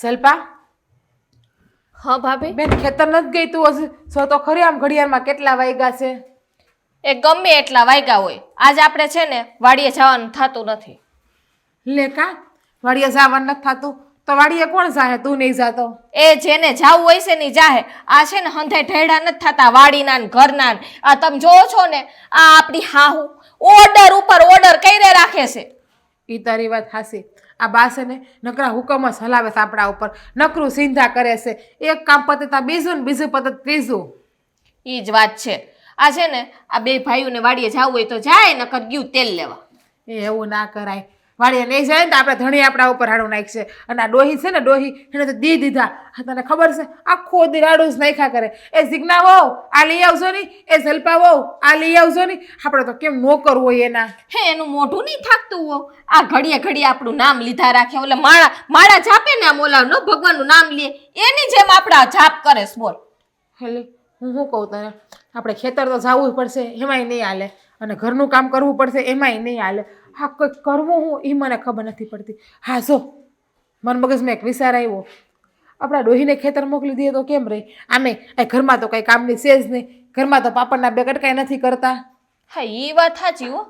સલ્પા હા ભાભી, બેન ખેતર નથી ગઈ તું હશે સો તો ખરી આમ ઘડિયાળમાં કેટલા વાગ્યા છે? એ ગમે એટલા વાગ્યા હોય, આજ આપણે છે ને વાડીએ જવાનું થતું નથી. લે કા વાડીએ જવાનું નથી થતું તો વાડીએ કોણ જાહે? તું નહીં જાતો? એ જેને જાવું હોય છે ને જાહે. આ છે ને હંધાઈ ઠેડા નથી થતા વાડીના ને ઘરના ને. આ તમે જોવો છો ને, આ આપણી હાહુ ઓર્ડર ઉપર ઓર્ડર કરીને રાખે છે. ઈ તારી વાત હાસી. આ બા છે ને નકરા હુકમ જ હલાવે છે આપણા ઉપર, નકરું સિંધા કરે છે. એક કામ પતે તા બીજું ને બીજું પતે ત્રીજું. ઈ જ વાત છે. આ છે ને આ બે ભાઈઓને વાડીએ જવું હોય તો જાય, નકર ગયું તેલ લેવા. એ એવું ના કરાય. વાડીએ નહીં જાય ને તો આપણે ધણી આપણા ઉપર હાડું નાખશે. અને આ ડોહી છે ને ડોહી એને તો દી દીધા. હા તને ખબર છે આખો દી રાડું જ નાખ્યા કરે. એ ઝીગના વહુ આ લઈ આવજો ની, એ ઝલ્પા વહુ આ લઈ આવજો ની. આપણે તો કેમ નોકર હોય એના. હે એનું મોઢું નહીં થાકતું હો. આ ઘડીએ ઘડીએ આપણું નામ લીધા રાખે. ઓલે માળા જાપે ને આમ ઓલા નો ભગવાનનું નામ લે એની જેમ આપણા જાપ કરે છે. બોલ હેલે હું શું કહું તને, આપણે ખેતર તો જવું જ પડશે એમાંય નહીં હાલે, અને ઘરનું કામ કરવું પડશે એમાંય નહીં હાલે. હા કંઈક કરવું હું એ મને ખબર નથી પડતી. હા જો મન મગજમાં એક વિચાર આવ્યો, આપણા ડોહીને ખેતર મોકલી દઈએ તો કેમ રહી? આમે આ ઘરમાં તો કંઈ કામની છે જ નહીં. ઘરમાં તો પાપડના બે કટકાઈ નથી કરતા. હા એ વાત સાચી હો.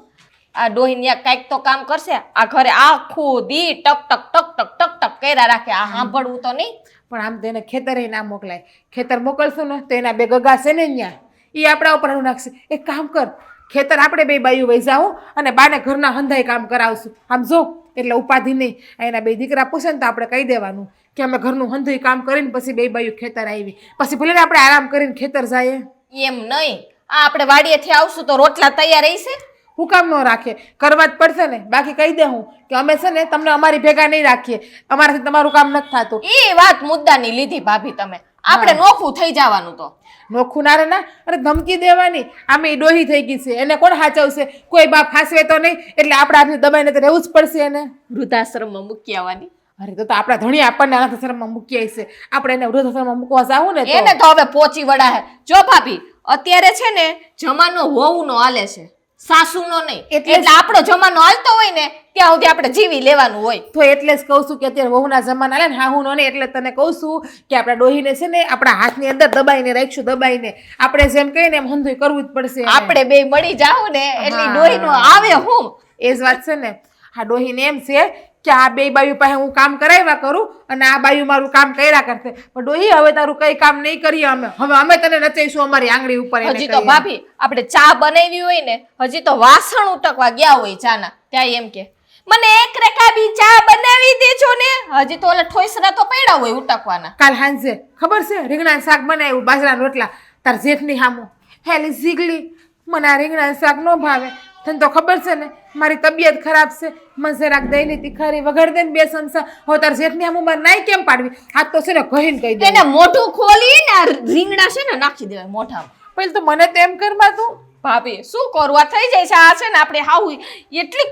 આ ડોહીને કાંઈક તો કામ કરશે. આ ઘરે આખું દી ટક ટક ટક ટક ટક ટક કર્યા રાખે. આ સાંભળવું તો નહીં. પણ આમ તો એને ખેતરે ના મોકલાય. ખેતર મોકલશું ને તો એના બે ગગા છે ને ત્યાં, એ આપણા ઉપર હાડું નાખશે. એક કામ કર, ખેતર આપણે બે બાયું વહી જાઉં અને બાને ઘરના હંધાઈ કામ કરાવશું. આમ જો એટલે ઉપાધિ નહીં. એના બે દીકરા પૂછે ને તો આપણે કહી દેવાનું કે અમે ઘરનું હંધાઈ કામ કરીને પછી બે બાયું ખેતર આવી. પછી ભલે ને આપણે આરામ કરીને ખેતર જઈએ. એમ નહીં. આ આપણે વાડીએથી આવશું તો રોટલા તૈયાર રહેશે. હું કામ ન રાખે? કરવા જ પડશે ને. બાકી કહી દે હું કે અમે છે ને તમને અમારી ભેગા નહીં રાખીએ, અમારાથી તમારું કામ નથી થતું. એ વાત મુદ્દાની લીધી ભાભી તમે. આપણે નોખું થઈ જવાનું તો નોખું ના રે ના. અરે ધમકી દેવાની. આમે ડોહી થઈ ગઈ છે, એને કોણ સાચવશે? કોઈ બાપ ફાસવે તો નહીં, એટલે આપણે આટલી દબાઈને તો રહેવું જ પડશે એને. વૃદ્ધાશ્રમમાં મૂકી આવવાની. અરે તો આપણા ધણી આપણને અનાથાશ્રમમાં મૂકી આવી છે, આપણે એને વૃદ્ધાશ્રમમાં મૂકવા જાવું ને એને તો હવે પોચી વડા હે. જો ભાભી અત્યારે છે ને જમાનો વહુનો હાલે છે, સાસુનો નહીં. એટલે આપણો જમાનો હાલતો હોય ને ત્યાં સુધી આપણે જીવી લેવાનું હોય. તો એટલે જ કહું છું કે અત્યારે વહુના જમાના આલે ને હાહુનો ને, એટલે તને કહું છું કે આપણા ડોહીને છે ને આપણા હાથની અંદર દબાઈને રાખશું, દબાઈને. આપણે જેમ કહીને એમ હંધુય કરવું જ પડશે. આપણે બે મળી જાવ ને એટલે ડોહીનો આવે હું. એ જ વાત છે ને. હા ડોહીને એમ છે કે આ બે બાયુ પાસે હું કામ કરાવ્યા કરું અને આ બાયુ મારું કામ કર્યા કરશે. પણ ડોહી હવે તારું કઈ કામ નહીં કરીએ અમે. હવે અમે તને નચાઈશું અમારી આંગળી ઉપર. હજી તો ભાભી આપણે ચા બનાવી હોય ને, હજી તો વાસણ ઉટકવા ગયા હોય ચાના, ત્યાં એમ કે મને એક રકાબી ચા બનાવી દેજો ને. હજી તો ઓલા ઠોઈસરા તો પડ્યા હોય ઉટકવાના. કાલ હાંજે ખબર છે રીંગણાનું શાક બનાવ્યું, બાજરાના રોટલા. તાર જેઠની હામું હેલી ઝીગલી મને આ રીંગણાનું શાક ન ભાવે. તને તો ખબર છે ને મારી તબિયત ખરાબ છે, મને જરાક દહીંની તીખારી વગર દે ને બે ચમચા. હવે તાર જેઠની હામું મારે નાઈ કેમ પાડવી? આ તો છે ને કહીને કહી દે. એને મોઢું ખોલી ને આ રીંગણા છે ને નાખી દેવાય મોઢામાં. પેલું તો મને તો એમ કરવા તું. ભાભી શું કરું? આ થઈ જાય છે. આ છે ને આપણે હાવ એટલી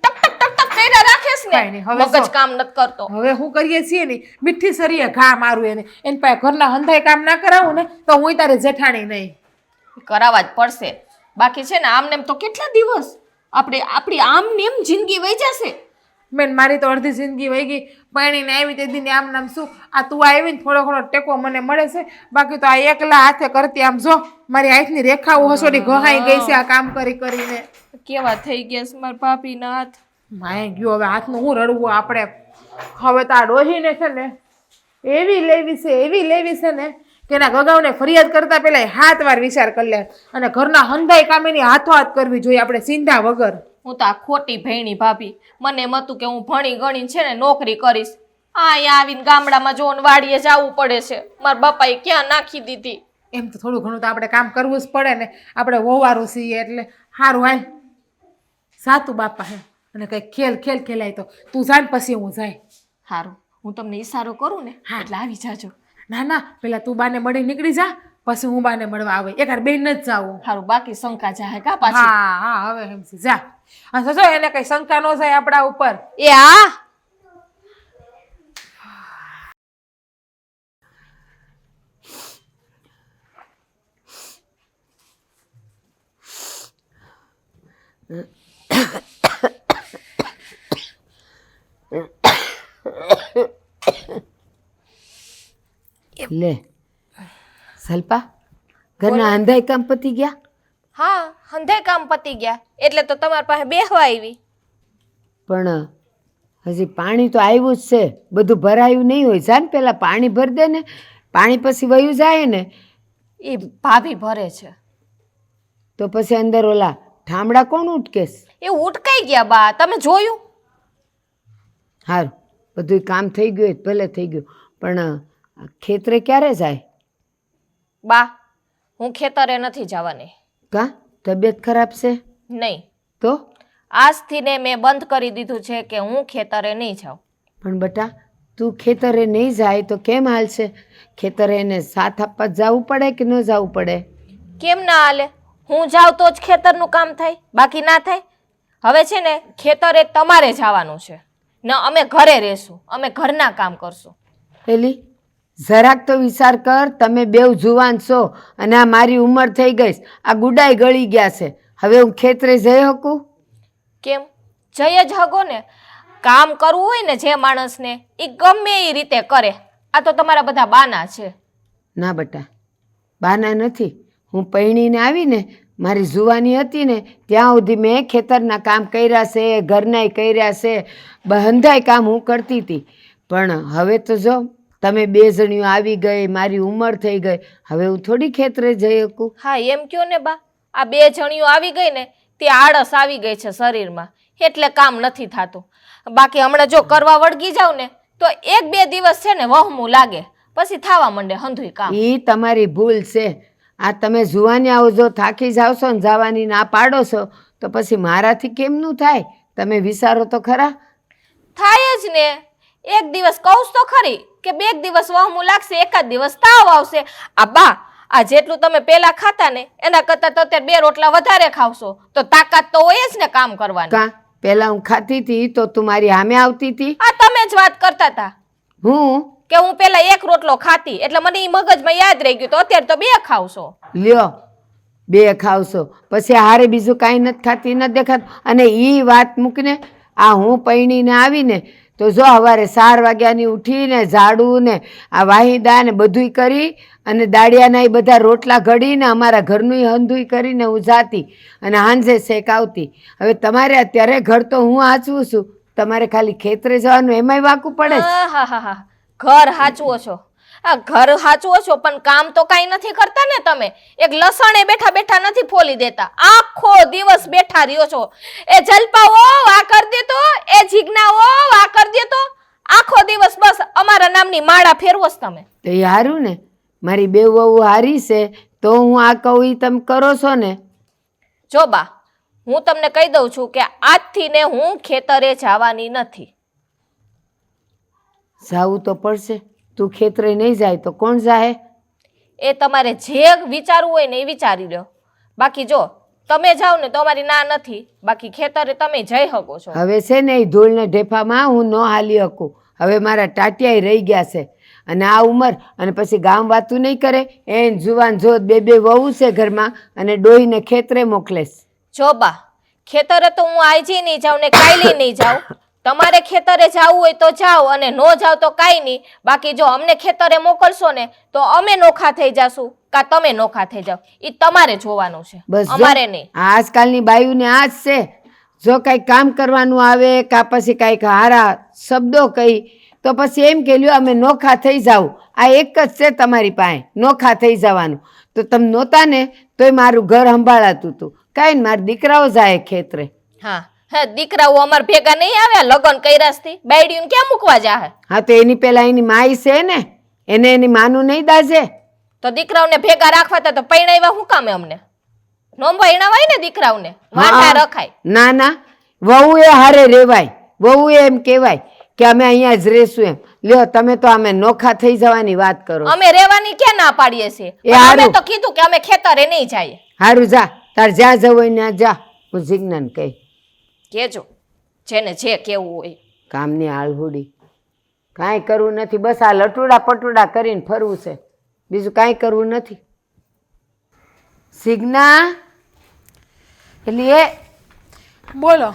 ટક ટક ટક ટક કર્યા રાખે છે ને, મગજ કામ નથી કરતો. હવે હું કરીએ છીએ ને મીઠી સરીએ ઘા મારું એને. એની પાસે ઘરના હંધાઈ કામ ના કરાવું ને તો હું તારે જેઠાણી નહીં. કરાવવા જ પડશે. બાકી છે ને આમને એમ તો કેટલા દિવસ આપણી આમને એમ જિંદગી વહી જશે. મેન મારી તો અડધી જિંદગી વહી ગઈ. પરણીને આવી તે દીને આમ નામ શું આ તું આવી ને થોડો ઘણો ટેકો મને મળે છે. બાકી તો આ એકલા હાથે કરતી આમ જો મારી હાથની રેખાઓ હસોડી ઘહાઈ ગઈ છે આ કામ કરી કરીને. કેવા થઈ ગયા છે મારા ભાભીના હાથ. માય ગયો હવે હાથનું હું રડવું આપણે. હવે તો આ ડોહીને છે ને એવી લેવી છે ને કે એના ગગાઉને ફરિયાદ કરતા પહેલા 7 વાર વિચાર કરી લે. અને ઘરના હંધાઈ કામ એની હાથો હાથ કરવી જોઈએ આપણે સિંધા વગર. હું તો આ ખોટી ભેણી ભાભી. મને એમ હતું કે હું ભણી ગણીને છે ને નોકરી કરીશ. અહીંયા આવીને ગામડામાં જોન વાડીએ જવું પડે છે. મારા બાપાએ ક્યાં નાખી દીધી. એમ તો થોડું ઘણું તો આપણે કામ કરવું જ પડે ને. આપણે વહુવારું છીએ એટલે સારું હાલ સાતું બાપા હે. અને કંઈક ખેલ ખેલાય તો તું જાણ પછી હું જાય. સારું હું તમને ઈશારો કરું ને એટલે આવી જાજો. ના ના પેલા તું બાને મળી નીકળી જા, પછી હું બાને મળવા આવે. એક બેન ન જ જાવું. સારું બાકી શંકા જાહે કા પાછી. હા હવે સમજી જા. હા જો એને કઈ શંકા ન જાય આપણા ઉપર. એ હા લે સલ્પા, ઘરના અંધાઈ કામ પતી ગયા? હા, હંધે કામ પતી ગયા એટલે તો તમારી પાસે બેહવા આવી. પણ હજી પાણી તો આવ્યું જ છે, બધું ભરાયું નહીં હોય. જા ને પેલા પાણી ભરી દે ને, પાણી પછી વયું જાય ને એ ભાભી ભરે છે. તો પછી અંદર ઓલા ઠામડા કોણ ઉટકેશ? એ ઉટકાઈ ગયા બા, તમે જોયું? હારું, બધું કામ થઈ ગયું હોય તો ભલે થઈ ગયું, પણ આ ખેતરે ક્યારે જાય? બા, હું ખેતરે નથી જવાની. કા તબિયત ખરાબ છે? નહીં, તો આજથી ને મેં બંધ કરી દીધું છે કે હું ખેતરે નહીં જાઉં. પણ બટા, તું ખેતરે નહીં જાય તો કેમ હાલશે? ખેતરે એને સાથ આપવા જવું પડે કે ન જવું પડે? કેમ ના હાલે? હું જાઉં તો જ ખેતરનું કામ થાય, બાકી ના થાય. હવે છે ને ખેતરે તમારે જવાનું છે ને અમે ઘરે રહેશું, અમે ઘરના કામ કરશું. પેલી જરાક તો વિચાર કર, તમે બેવ જુવાન છો અને આ મારી ઉંમર થઈ ગઈ, આ ગુડાઈ ગળી ગયા છે, હવે હું ખેતરે જઈ શકું? કેમ? જય જ હગો ને. કામ કરવું હોય ને જે માણસને, એ ગમે એ રીતે કરે. આ તો તમારા બધા બાના છે. ના બટા, બાના નથી. હું પૈણીને આવીને મારી જુવાની હતી ને ત્યાં સુધી મેં ખેતરના કામ કર્યા છે, ઘરનાય કર્યા છે, બહંધાય કામ હું કરતી હતી. પણ હવે તો જો તમે બે જણીઓ આવી ગઈ, મારી ઉંમર થઈ ગઈ, હવે હું થોડી ખેતરે જઈ શકું? હા એમ કયો ને બા, આ બે જણીઓ આવી ગઈ ને તે આળસ આવી ગઈ છે શરીરમાં, એટલે કામ નથી થતું. બાકી હમણાં જો કરવા વળગી જાવ ને તો એક બે દિવસ છે ને વહમું લાગે, પછી થવા માંડે હંધુય કામ. એ તમારી ભૂલ છે. આ તમે જુવાની આવો, જો થાકી જાવ છો ને જવાની ના પાડો છો તો પછી મારાથી કેમનું થાય? તમે વિચારો તો ખરા. થાય જ ને. એક દિવસ કહું તો ખરી કે બે દિવસ વહમું લાગશે, એકાદ દિવસ તાવ આવશે. આ બા, આ જેટલું તમે પેલા ખાતા ને એના કરતા તો અત્યારે બે રોટલા વધારે ખાવશો તો તાકાત તો હોય જ ને કામ કરવાની. કા પેલા હું ખાતી હતી તો તું મારી સામે આવતી હતી? આ તમે જ વાત કરતા હતા હું કે હું પેલા એક રોટલો ખાતી એટલે મને ઈ મગજમાં યાદ રહી ગયું, તો અત્યારે તો બે ખાવશો. લ્યો, બે ખાવશો પછી હારે બીજું કાંઈ નથી ખાતી, નથી દેખાતું. અને એ વાત મૂકીને આ હું પૈણીને આવીને તો જો સવારે 4 વાગ્યાની ઉઠીને ઝાડું ને આ વાહિદા ને બધુંય કરી અને દાળિયાના એ બધા રોટલા ઘડીને અમારા ઘરનું હંધુય કરીને હું જાતી અને હાંજે શેક આવતી. હવે તમારે અત્યારે ઘર તો હું હાચવું છું, તમારે ખાલી ખેતરે જવાનું એમાંય વાંકું પડે છે. હા, ઘર હાચવો છો. આ ઘર હાચવો છો પણ કામ તો કાઈ નથી કરતા ને તમે. એક લસણે બેઠા બેઠા નથી ફોલી દેતા, આખો દિવસ બેઠા રહ્યો છો. એ જલપાઓ આ કર દે તો, એ જીજ્ઞાઓ આ કર દે તો, આખો દિવસ બસ અમારા નામની માળા ફેરવો છો તમે. તો એ હારું ને, મારી બે વહુ હારી છે તો હું આ કહું ઈ તમે કરો છો ને. જો બા, હું તમને કહી દઉં છું કે આજથી ને હું ખેતરે જવાની નથી. જાવું તો પડશે. તું ખેતરે નહીં જાય તો કોણ જાય? એ તમારે જે વિચારવું હોય ને એ વિચારી લો. બાકી જો તમે જાઓ ને તો અમારી ના નથી, બાકી ખેતરે તમે જઈ શકો છો. હવે છે ને એ ધૂળને ઢેફામાં હું ન હાલી શકું. હવે મારા ટાટિયા રહી ગયા છે અને આ ઉંમર અને પછી ગામ વાતું નહીં કરે. એને જુવાન જોત બે વહુ છે ઘરમાં અને ડોહીને ખેતરે મોકલેશ. જો બા, ખેતરે તો હું આજે નહીં જાઉં ને કાલે નહીં જાઉં. તમારે ખેતરે જવું હોય તો જાઓ અને નો જાવ તો કાંઈ નહીં. બાકી જો અમને ખેતરે મોકલશો ને તો અમે નોખા થઈ જાશું કા તમે નોખા થઈ જાવ, એ તમારે જોવાનું છે, બસ અમારે નહીં. આજકાલની બાયુને આ જ છે, જો કાંઈ કામ કરવાનું આવે કા પછી કાંઈક હારા શબ્દો કહી તો પછી એમ કે લ્યો અમે નોખા થઈ જાવ. આ એક જ છે તમારી પાસે, નોખા થઈ જવાનું. તો તમે નહોતા ને તોય મારું ઘર સંભાળાતું હતું. કાંઈ ને મારા દીકરાઓ જાય ખેતરે. હા, દીકરાઓ અમાર ભેગા નહીં આવ્યા લગન કર્યાસથી, બાયડીને ક્યાં મૂકવા જાહે? હા તો એની પેલા એની માઈ છે ને, એને એની માનું નહીં દાજે? તો દીકરાઓને ભેગા રાખવા હતા તો પૈણાવ્યા શું કામે અમને? નો પૈણાવાય ને દીકરાઓને, વાંઢા રખાય. ના ના, વહુ એ હારે રેવાય. વહુ એમ કહેવાય કે અમે અહીંયા જ રહેશું એમ. લ્યો તમે તો અમે નોખા થઈ જવાની વાત કરો. અમે રહેવાની ક્યાં ના પાડીએ છીએ? અમે તો કીધું કે અમે ખેતરે નહીં જઈએ. હારું જા, તાર જ્યાં જવું હોય ત્યાં જા. હું જીજ્ઞાને કહી કેજો જેને જે કેવું હોય. કામની આળહુડી કાંઈ કરવું નથી, બસ આ લટુડા પટુડા કરીને ફરવું છે, બીજું કાંઈ કરવું નથી. સિગ્ના એટલે એ બોલો,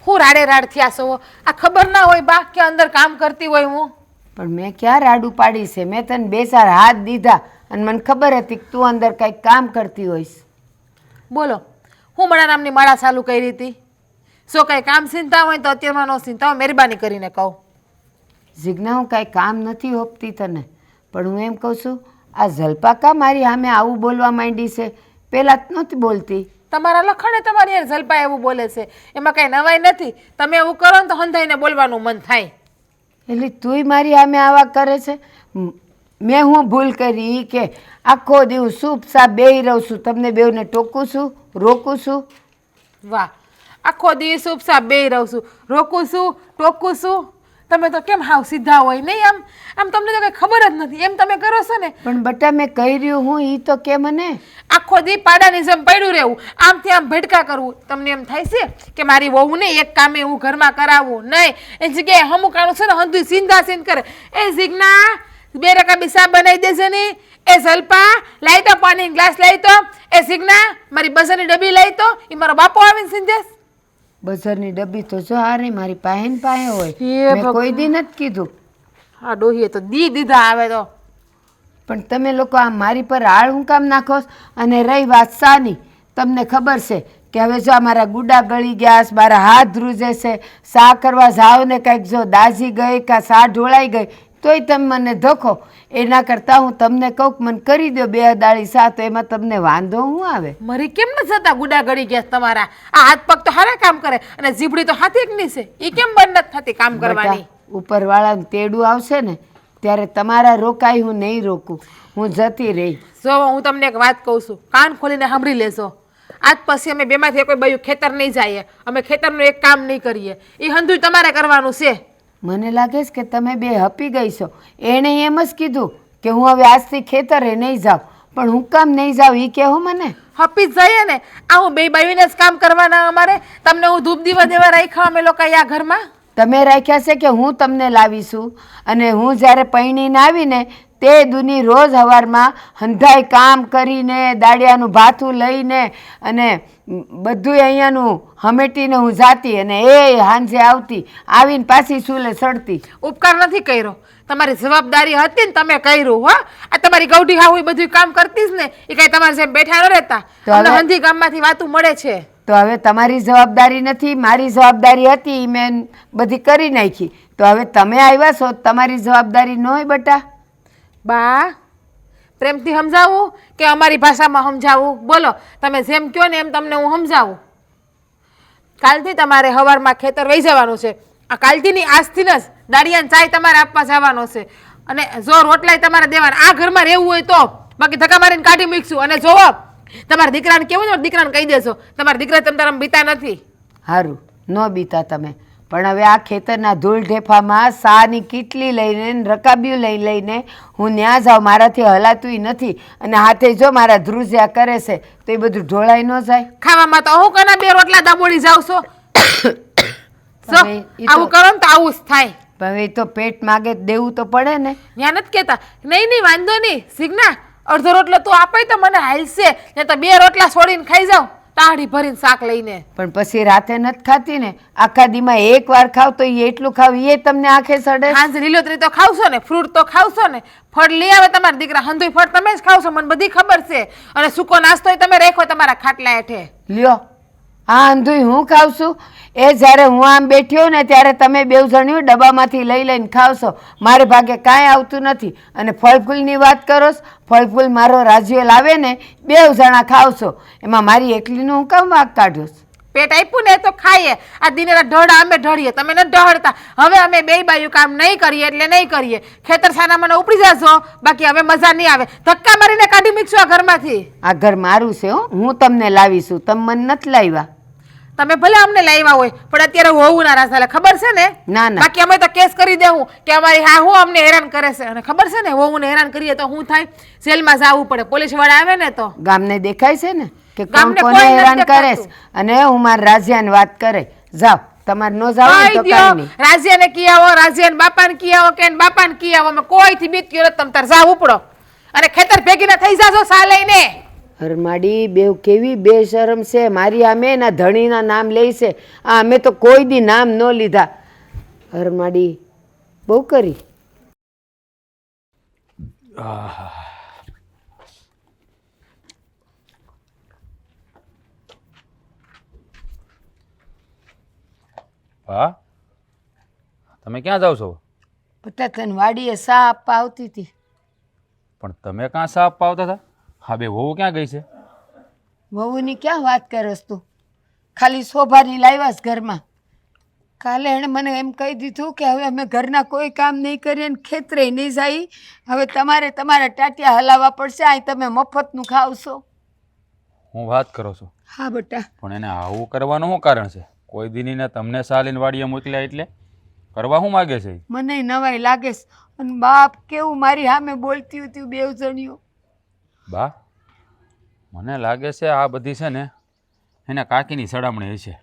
હું રાડે રાડ થયા છો? આ ખબર ના હોય બા કે અંદર કામ કરતી હોય હું? પણ મેં ક્યાં રાડું પાડી છે? મેં તને 2-4 હાથ દીધા અને મને ખબર હતી કે તું અંદર કંઈક કામ કરતી હોઈશ. બોલો, હું મારા નામની માળા ચાલુ કરી હતી? શું કંઈ કામ ચિંતા હોય તો અત્યારમાં ન ચિંતા હોય, મહેરબાની કરીને કહું. જીજ્ઞા, હું કાંઈ કામ નથી હોપતી તને, પણ હું એમ કહું છું આ જલપા કા મારી સામે આવું બોલવા માંડી છે? પહેલાં જ નહોતી બોલતી. તમારા લખણે તમારી યાર જલપા એવું બોલે છે, એમાં કાંઈ નવાઈ નથી. તમે એવું કરો ને તો હંધાઈને બોલવાનું મન થાય. એટલે તુંય મારી સામે આવા કરે છે? મેં હું ભૂલ કરી ઈ કે આખો દિવસ સૂપ સાપ બેહી રહું છું, તમને બેઉને ટોકું છું, રોકું છું? વાહ, આખો દિવસ ઉપસા બેહી રહું છું, રોકું છું, ટોકું છું. તમે તો કેમ હાવ સીધા હોય નહીં? આમ આમ તમને તો કંઈ ખબર જ નથી, એમ તમે કરો છો ને. પણ બટા મેં કહી રહ્યું હું ઈ તો કે મને. આખો દી પાડાની જેમ પડ્યું રહેવું, આમથી આમ ભટકા કરવું. તમને એમ થાય છે કે મારી વહુને એક કામે હું ઘરમાં કરાવું? નહીં, એ જગ્યાએ હમુકાનું છે ને હંધુય સિંધા સિંધ કરે. એ જીજ્ઞા, 2 રકાબી સા બનાવી દેજે ને. એ જલપા, લાઈ તો પાણી ગ્લાસ લાઈ તો. એ જીજ્ઞા, મારી બસરની ડબ્બી લાઈ તો. એ મારો બાપો આવીને સિંધેશ. બજારની ડબ્બી તો જો હારી મારી પાસે ને પાસે હોય, હે મેં કોઈ દી નથી કીધું. હા, ડોહીએ તો દી દીધા આવે તો. પણ તમે લોકો આ મારી પર આળ હું કામ નાખો છો? અને રહી વાત સાની, તમને ખબર છે કે હવે જો મારા ગુડા ગળી ગયા છે, મારા હાથ ધ્રુજે છે, સા કરવા જાઓ ને કંઈક જો દાઝી ગઈ કાં સા ઢોળાઈ ગઈ તોય તમે મને ધોખો. એના કરતાં હું તમને કહું કે મને કરી દો 2 દાળી સા, તો એમાં તમને વાંધો શું આવે? મરી કેમ ન જતા ગુડા ગળી ગયા તમારા? આ હાથ પગ તો હારા કામ કરે અને જીભડી તો હાથી એકની છે, એ કેમ બંધ નથી થતી કામ કરવાની? ઉપરવાળાનું તેડું આવશે ને ત્યારે તમારા રોકાઈ હું નહીં રોકું, હું જતી રહી. જો હું તમને એક વાત કહું છું, કાન ખોલીને સાંભળી લેજો. આજ પછી અમે બેમાંથી કોઈ બાયું ખેતર નહીં જઈએ, અમે ખેતરનું એક કામ નહીં કરીએ. એ હંધુય તમારે કરવાનું છે. મને લાગે છે કે તમે 2 હપી ગઈ છો. એણે એમ જ કીધું કે હું હવે આજથી ખેતરે નહીં જાઉં, પણ હું કામ નહીં જાઉં એ કહો મને. હપી જ જઈએ ને. આ હું 2 બાયુને જ કામ કરવાના અમારે? તમને હું ધૂપ દીવા દેવા રાખ્યા અમે લોકો આ ઘરમાં? તમે રાખ્યા છે કે હું તમને લાવીશું? અને હું જ્યારે પૈણીને આવીને તે દુની રોજ સવારમાં હંધાઈ કામ કરીને દાળિયાનું ભાથું લઈને અને બધું અહીંયાનું હમેટીને હું જાતી અને એ સાંજે આવતી, આવીને પાછી ચૂલે સડતી. ઉપકાર નથી કર્યો, તમારી જવાબદારી હતી ને તમે કર્યું. હો, આ તમારી ગૌઢી હાવ એ બધું કામ કરતી જ ને, એ કઈ તમારે જેમ બેઠા ન રહેતા. અમને હંધી ગામમાંથી વાતું મળે છે. તો હવે તમારી જવાબદારી નથી, મારી જવાબદારી હતી, મેં બધી કરી નાખી. તો હવે તમે આવ્યા છો, તમારી જવાબદારી ન હોય બટા? બા, પ્રેમથી સમજાવું કે અમારી ભાષામાં સમજાવું? બોલો, તમે જેમ કહો ને એમ તમને હું સમજાવું. કાલથી તમારે સવારમાં ખેતર વહી જવાનું છે. આ કાલથી નહીં, આજથી જ દાળિયાને ચાય તમારે આપવા જવાનો છે. અને જો રોટલાય તમારે દેવાના. આ ઘરમાં રહેવું હોય તો, બાકી ધક્કા મારીને કાઢી મૂકશું. અને જોવો, તમારા દીકરાને કેવું છે, દીકરાને કહી દેજો તમારા દીકરા તમે તારા બીતા નથી. સારું, ન બીતા તમે. પણ હવે આ ખેતરના ધૂળ ઢેફામાં સાની કીટલી લઈને રકાબીઓ લઈને હું ન્યા જાઉં, મારાથી હલાતુંય નથી. અને હાથે જો મારા ધ્રુજ્યા કરે છે તો એ બધું ઢોળાઈ ન જાય. ખાવામાં તો હું કના 2 રોટલા દાબોડી જાવ છો. આવું કરો ને તો આવું જ થાય. હવે તો પેટ માગે દેવું તો પડે ને. ત્યાં નથી કહેતા નહીં નહીં વાંધો નહીં સિગ્ના, અડધો રોટલો તું આપે તો મને હાલશે, ને તો 2 રોટલા છોડીને ખાઈ જાવ તાળી ભરીને શાક લઈને. પણ પછી રાતે નથી ખાતી ને, આખા દીમાં 1 વાર ખાવ તો એ એટલું ખાવ એ તમને આંખે સડે. હાંજ લીલોતરી તો ખાવશો ને, ફ્રૂટ તો ખાવશો ને, ફળ લઈ આવે તમારા દીકરા, હંધુય ફળ તમે જ ખાવશો, મને બધી ખબર છે. અને સૂકો નાસ્તો તમે રાખો તમારા ખાટલા હેઠે. લ્યો, હા અંધુય હું ખાવ છું. એ જ્યારે હું આમ બેઠ્યો ને ત્યારે તમે 2 જણ્યું ડબ્બામાંથી લઈને ખાવશો, મારે ભાગે કાંઈ આવતું નથી. અને ફળફૂલની વાત કરો છો, ફળફૂલ મારો રાજ્યો લાવે ને 2 જણા ખાવશો, એમાં મારી એકલીનું હું કામ વાગ કાઢ્યો છું? પેટ આપ્યું ને તો ખાઈએ. આ દિનેરા ઢળા અમે ઢળીએ, તમે નથી ઢળતા. હવે અમે 2 બાયું કામ નહીં કરીએ એટલે નહીં કરીએ. ખેતર સાના મને ઉપડી જશો, બાકી હવે મજા નહીં આવે. ધક્કા મારીને કાઢી મૂકશો આ ઘરમાંથી. આ ઘર મારું છે હો, હું તમને લાવીશું, તમે મને નથી લાવ્યા. તમે ભલે અમને લાવ્યા હોય પણ અત્યારે હોવું ના રાસાલે ખબર છે ને. ના ના, બાકી અમે તો કેસ કરી દેવું કે અમારી હા હું અમને હેરાન કરે છે. અને ખબર છે ને, હોવું હેરાન કરીએ તો શું થાય? જેલમાં જવું પડે, પોલીસ વાળા આવે ને તો. ગામને દેખાય છે ને કે કોણ કોને હેરાન કરે છે. અને હું મારા રાજ્યાની વાત કરે. જાઓ, તમારે નો જાવ તો કાઈ નહીં. રાજ્યાને કી આવો, રાજ્યાને બાપાને કી આવો કે બાપાને કી આવો, અમે કોઈથી બીત ગયો તમે તાર જાવ ઉપડો અને ખેતર ભેગી ના થઈ જાશો સા લઈને. હરમાડી બેવ કેવી બેશરમ છે. મારી આમે એના ધણીના નામ લે છે. આ અમે તો કોઈ દી નામ ન લીધા. હરમાડી બહુ કરી. હા તમે ક્યાં જાઓ છો? બેટા તને વાડીએ સા આપવા આવતી હતી. પણ તમે ક્યાં સા આપવા આવતા હતા? હા બે વહુ ક્યાં ગઈ છે? વહુની ક્યાં વાત કરસ તું? ખાલી શોભાની લાવ્યાસ ઘરમાં. કાલે એણે મને એમ કહી દીધું કે હવે અમે ઘરના કોઈ કામ નહીં કરીએ ને ખેતરે નહીં જાય. હવે તમારે તમારા ટાટિયા હલાવવા પડશે. અહીં તમે મફતનું ખાવશો. હું વાત કરો છો? હા બેટા. પણ એને આવું કરવાનું શું કારણ છે? કોઈ દીનીને તમને સાલીને વાડીએ મોકલ્યા એટલે કરવા શું માગે છે? મને નવાઈ લાગે છે. અને બાપ કેવું મારી સામે બોલતી હતી બેવ જણીઓ. બા મને લાગે છે આ બધી છે ને એના કાકીની સડામણી હશે.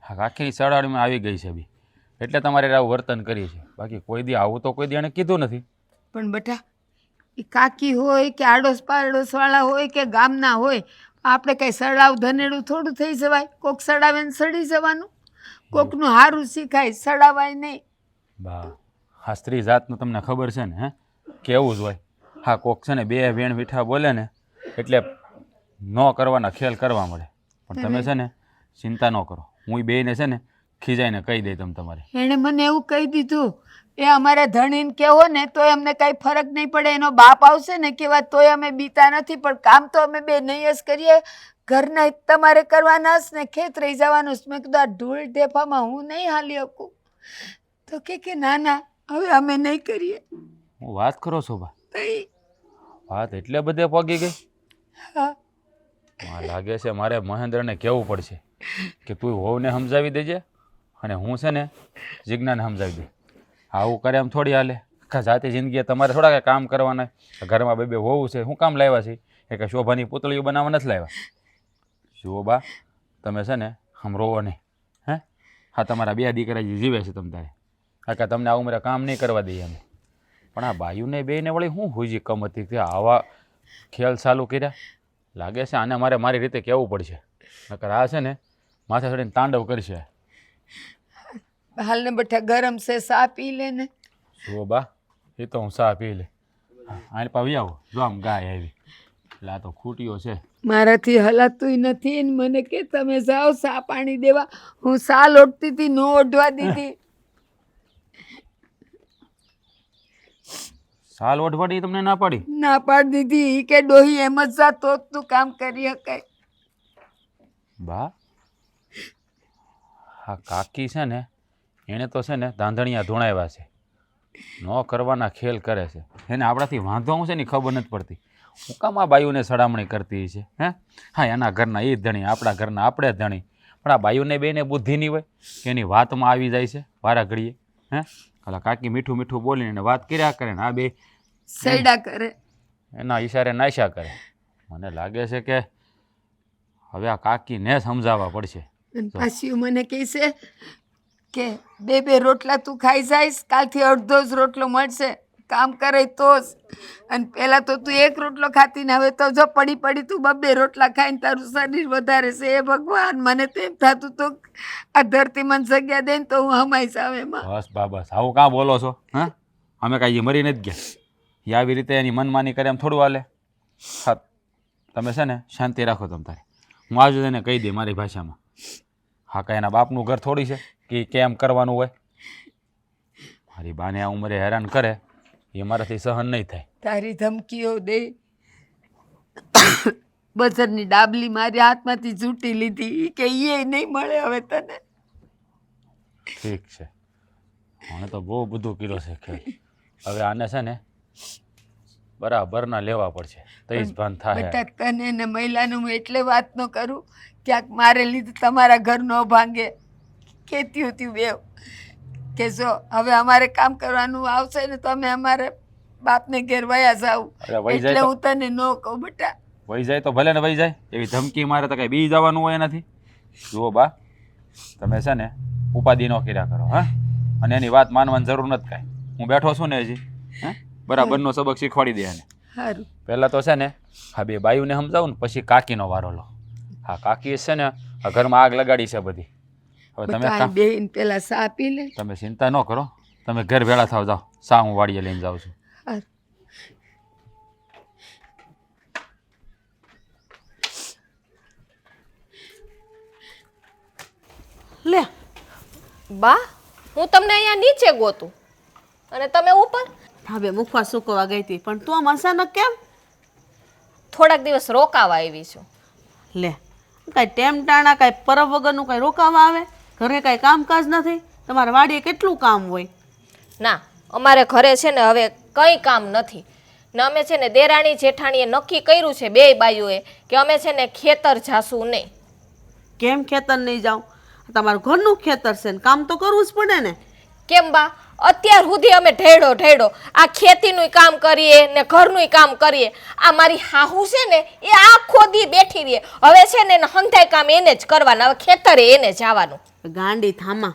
હા કાકીની સડામણીમાં આવી ગઈ છે બી એટલે તમારે આવું વર્તન કરી છે. બાકી કોઈ દી આવું તો કોઈ દી એણે કીધું નથી. પણ બેટા એ કાકી હોય કે આડોશ પાડોશવાળા હોય કે ગામના હોય, આપણે કંઈ સડાવ ધનેડું થોડું થઈ જવાય. કોક સડાવે ને સડી જવાનું. કોકનું સારું શીખાય, સડાવાય નહીં. બા હા સ્ત્રી જાતનું તમને ખબર છે ને હે કેવું જ હોય. હા કોક છે ને બે વેણ મીઠા બોલે ને એટલે ન કરવાના ખેલ કરવા મળે. પણ તમે છે ને ચિંતા ન કરો. હું બેયને છે ને ખીજાઈને કહી દઈ તમારે. એણે મને એવું કહી દીધું એ અમારા ધણીને કહેવો ને તો અમને કાંઈ ફરક નહીં પડે. એનો બાપ આવશે ને કેવા તોય અમે બીતા નથી. પણ કામ તો અમે બે નહીં જ કરીએ. ઘરના તમારે કરવાના જ ને ખેત રહી જવાનું. મેં કીધું આ ઢૂળ ઢેફામાં હું નહીં હાલી શકું. તો કે ના ના હવે અમે નહીં કરીએ. હું વાત કરો છો બા? તઈ વાત એટલે બધે પગી ગઈ. હા લાગે છે મારે મહેન્દ્રને કહેવું પડશે કે તું વહુને સમજાવી દેજે અને હું છે ને જિજ્ઞાને સમજાવી દે. આવું કરે એમ થોડી હાલે. જાતે જિંદગીએ તમારે થોડા કાંઈ કામ કરવાના. ઘરમાં બે વહુ છે શું કામ લાવ્યા છે? એ કાંઈ શોભાની પૂતળીઓ બનાવવા નથી લાવ્યા. જુઓ બા તમે છે ને આમ રોવો નહીં. હે હા તમારા બે દીકરા જીવે છે તમ તારે. કાકા તમને આ ઉંમરે કામ નહીં કરવા દઈએ અમે. પણ આ બાયુને બેને વળી શું હુજી કમ હતી કે આવા ખેલ ચાલુ કર્યા? લાગે છે આને મારે મારી રીતે કહેવું પડશે. નકર આ છે ને માથે ચડીને તાંડવ કરશે. હાલ ને બેઠા ગરમ છે સા પી લે ને. જુઓ બા એ તો હું સા પી લે. આને પાવી આવો જો આમ ગાય આવી એટલે આ તો ખૂટીઓ છે. મારાથી હલાતું નથી ને મને કે તમે જાઓ સા પાણી દેવા. હું સા લોટતી હતી નો ઓઢવા દીધી. સાલ ઓઢવાડી તમને ના પાડી? ના પાડી દીધી. ઈ કે ડોહી એમ જ જા તો જ તું કામ કરી શકાય. બા હા કાકી છે ને એણે તો છે ને ધાંધણિયા ધૂણાવ્યા છે. ન કરવાના ખેલ કરે છે. એને આપણાથી વાંધો હું છે ને ખબર નથી પડતી. હું કામ આ બાયુને સડામણી કરતી છે? હે હા એના ઘરના એ જ ધણી, આપણા ઘરના આપણે જ ધણી. પણ આ બાયુને બેને બુદ્ધિ નહીં હોય કે એની વાતમાં આવી જાય છે વારા ઘડીએ. હે કાલા કાકી મીઠું મીઠું બોલીને એને વાત કર્યા કરે ને આ બે સૈડા કરે. એના ઈશારે નાશ્યા કરે. મને લાગે છે કે હવે આ કાકીને સમજાવવા પડશે. અને પાછી મને કહેશે કે બે બે રોટલા તું ખાઈ જઈશ. કાલથી અડધો જ રોટલો મળશે. કામ કરે તો જ. અને પહેલાં તો તું એક રોટલો ખાતી ને હવે તો જો પડી પડી તું બબે રોટલા ખાઈને તારું શરીર વધારે છે. એ ભગવાન મને તો એમ થતું તો આ ધરતી મને જગ્યા દે ને તો હું હમાઈ જાવ એમાં. બસ બા બસ આવું કાં બોલો છો? હા અમે કાંઈ મરી નથી ગયા. એ આવી રીતે એની મનમાની કરે એમ થોડું હાલે. હા તમે છે ને શાંતિ રાખો તમ તારે. હું આજુ એને કહી દે મારી ભાષામાં. હા કાંઈ એના બાપનું ઘર થોડી છે કે કેમ કરવાનું હોય? મારી બાને આ ઉંમરે હેરાન કરે એ મારાથી સહન નહીં થાય. તારી ધમકીઓ દે. બજારની ડાબલી મારી હાથમાંથી ઝૂંટી લીધી. ઈ કે એ નહીં મળે હવે તને. ઠીક છે મને તો બહુ બધું કર્યો છે ખેલ. હવે આને છે ને બરાબરના લેવા પડશે તો જ ભાન થાય. બેટા તને ને મહિલાનું હું એટલે વાત ન કરું ક્યાંક મારે લીધે તમારા ઘર ન ભાંગે. કહેતી હતી બેવ કે જો હવે અમારે કામ કરવાનું આવશે ને તો અમે અમારે બાપને ઘેર વયા જાવ. એટલે હું તને ન કહું બેટા. વહી જાય તો ભલે ને વહી જાય. એવી ધમકી મારે તો કઈ બી જવાનું હોય એનાથી. જુઓ બા તમે છે ને ઉપાધિ ન કર્યા કરો. હા અને એની વાત માનવાની જરૂર નથી કાંઈ. હું બેઠો છું ને હજી. હા બરાબરનો સબક શીખવાડી દે એને. સારું પહેલાં તો છે ને હા બે બાયુને સમજાવું ને પછી કાકીનો વારો લો. હા કાકી છે ને આ ઘરમાં આગ લગાડી છે બધી. હવે તમે બેન પેલા સા પી લે. તમે ચિંતા ન કરો. તમે ઘર ભેળા થાવ જાઓ. સા હું વાડીએ લઈને જાઉં છું. લે બા હું તમને અહીંયા નીચે ગોતું અને તમે ઉપર. હવે મુખવા સૂકવવા ગઈ હતી પણ તું આમ અચાનક કેમ? થોડાક દિવસ રોકાવા આવી છું. લે કાંઈ ટેમટાણા કાંઈ પરબ વગરનું કાંઈ રોકાવા આવે? ઘરે કાંઈ કામકાજ નથી? તમારે વાડીએ કેટલું કામ હોય? ના અમારે ઘરે છે ને હવે કંઈ કામ નથી ને અમે છે ને દેરાણી જેઠાણીએ નક્કી કર્યું છે બેય બાઈઓએ કે અમે છે ને ખેતર જાશું નહીં. કેમ ખેતર નહીં જાઉં? તમારું ઘરનું ખેતર છે ને કામ તો કરવું જ પડે ને. કેમ બા અત્યાર સુધી અમે ઢેડો આ ખેતીનું કામ કરીએ ને ઘરનું કામ કરીએ. આ મારી હાહુ છે ને એ આખો દી બેઠી રહે. હવે છે ને હંધાય કામ એને જ કરવાના, હવે ખેતરે એને જવાનું. ગાંડી થામા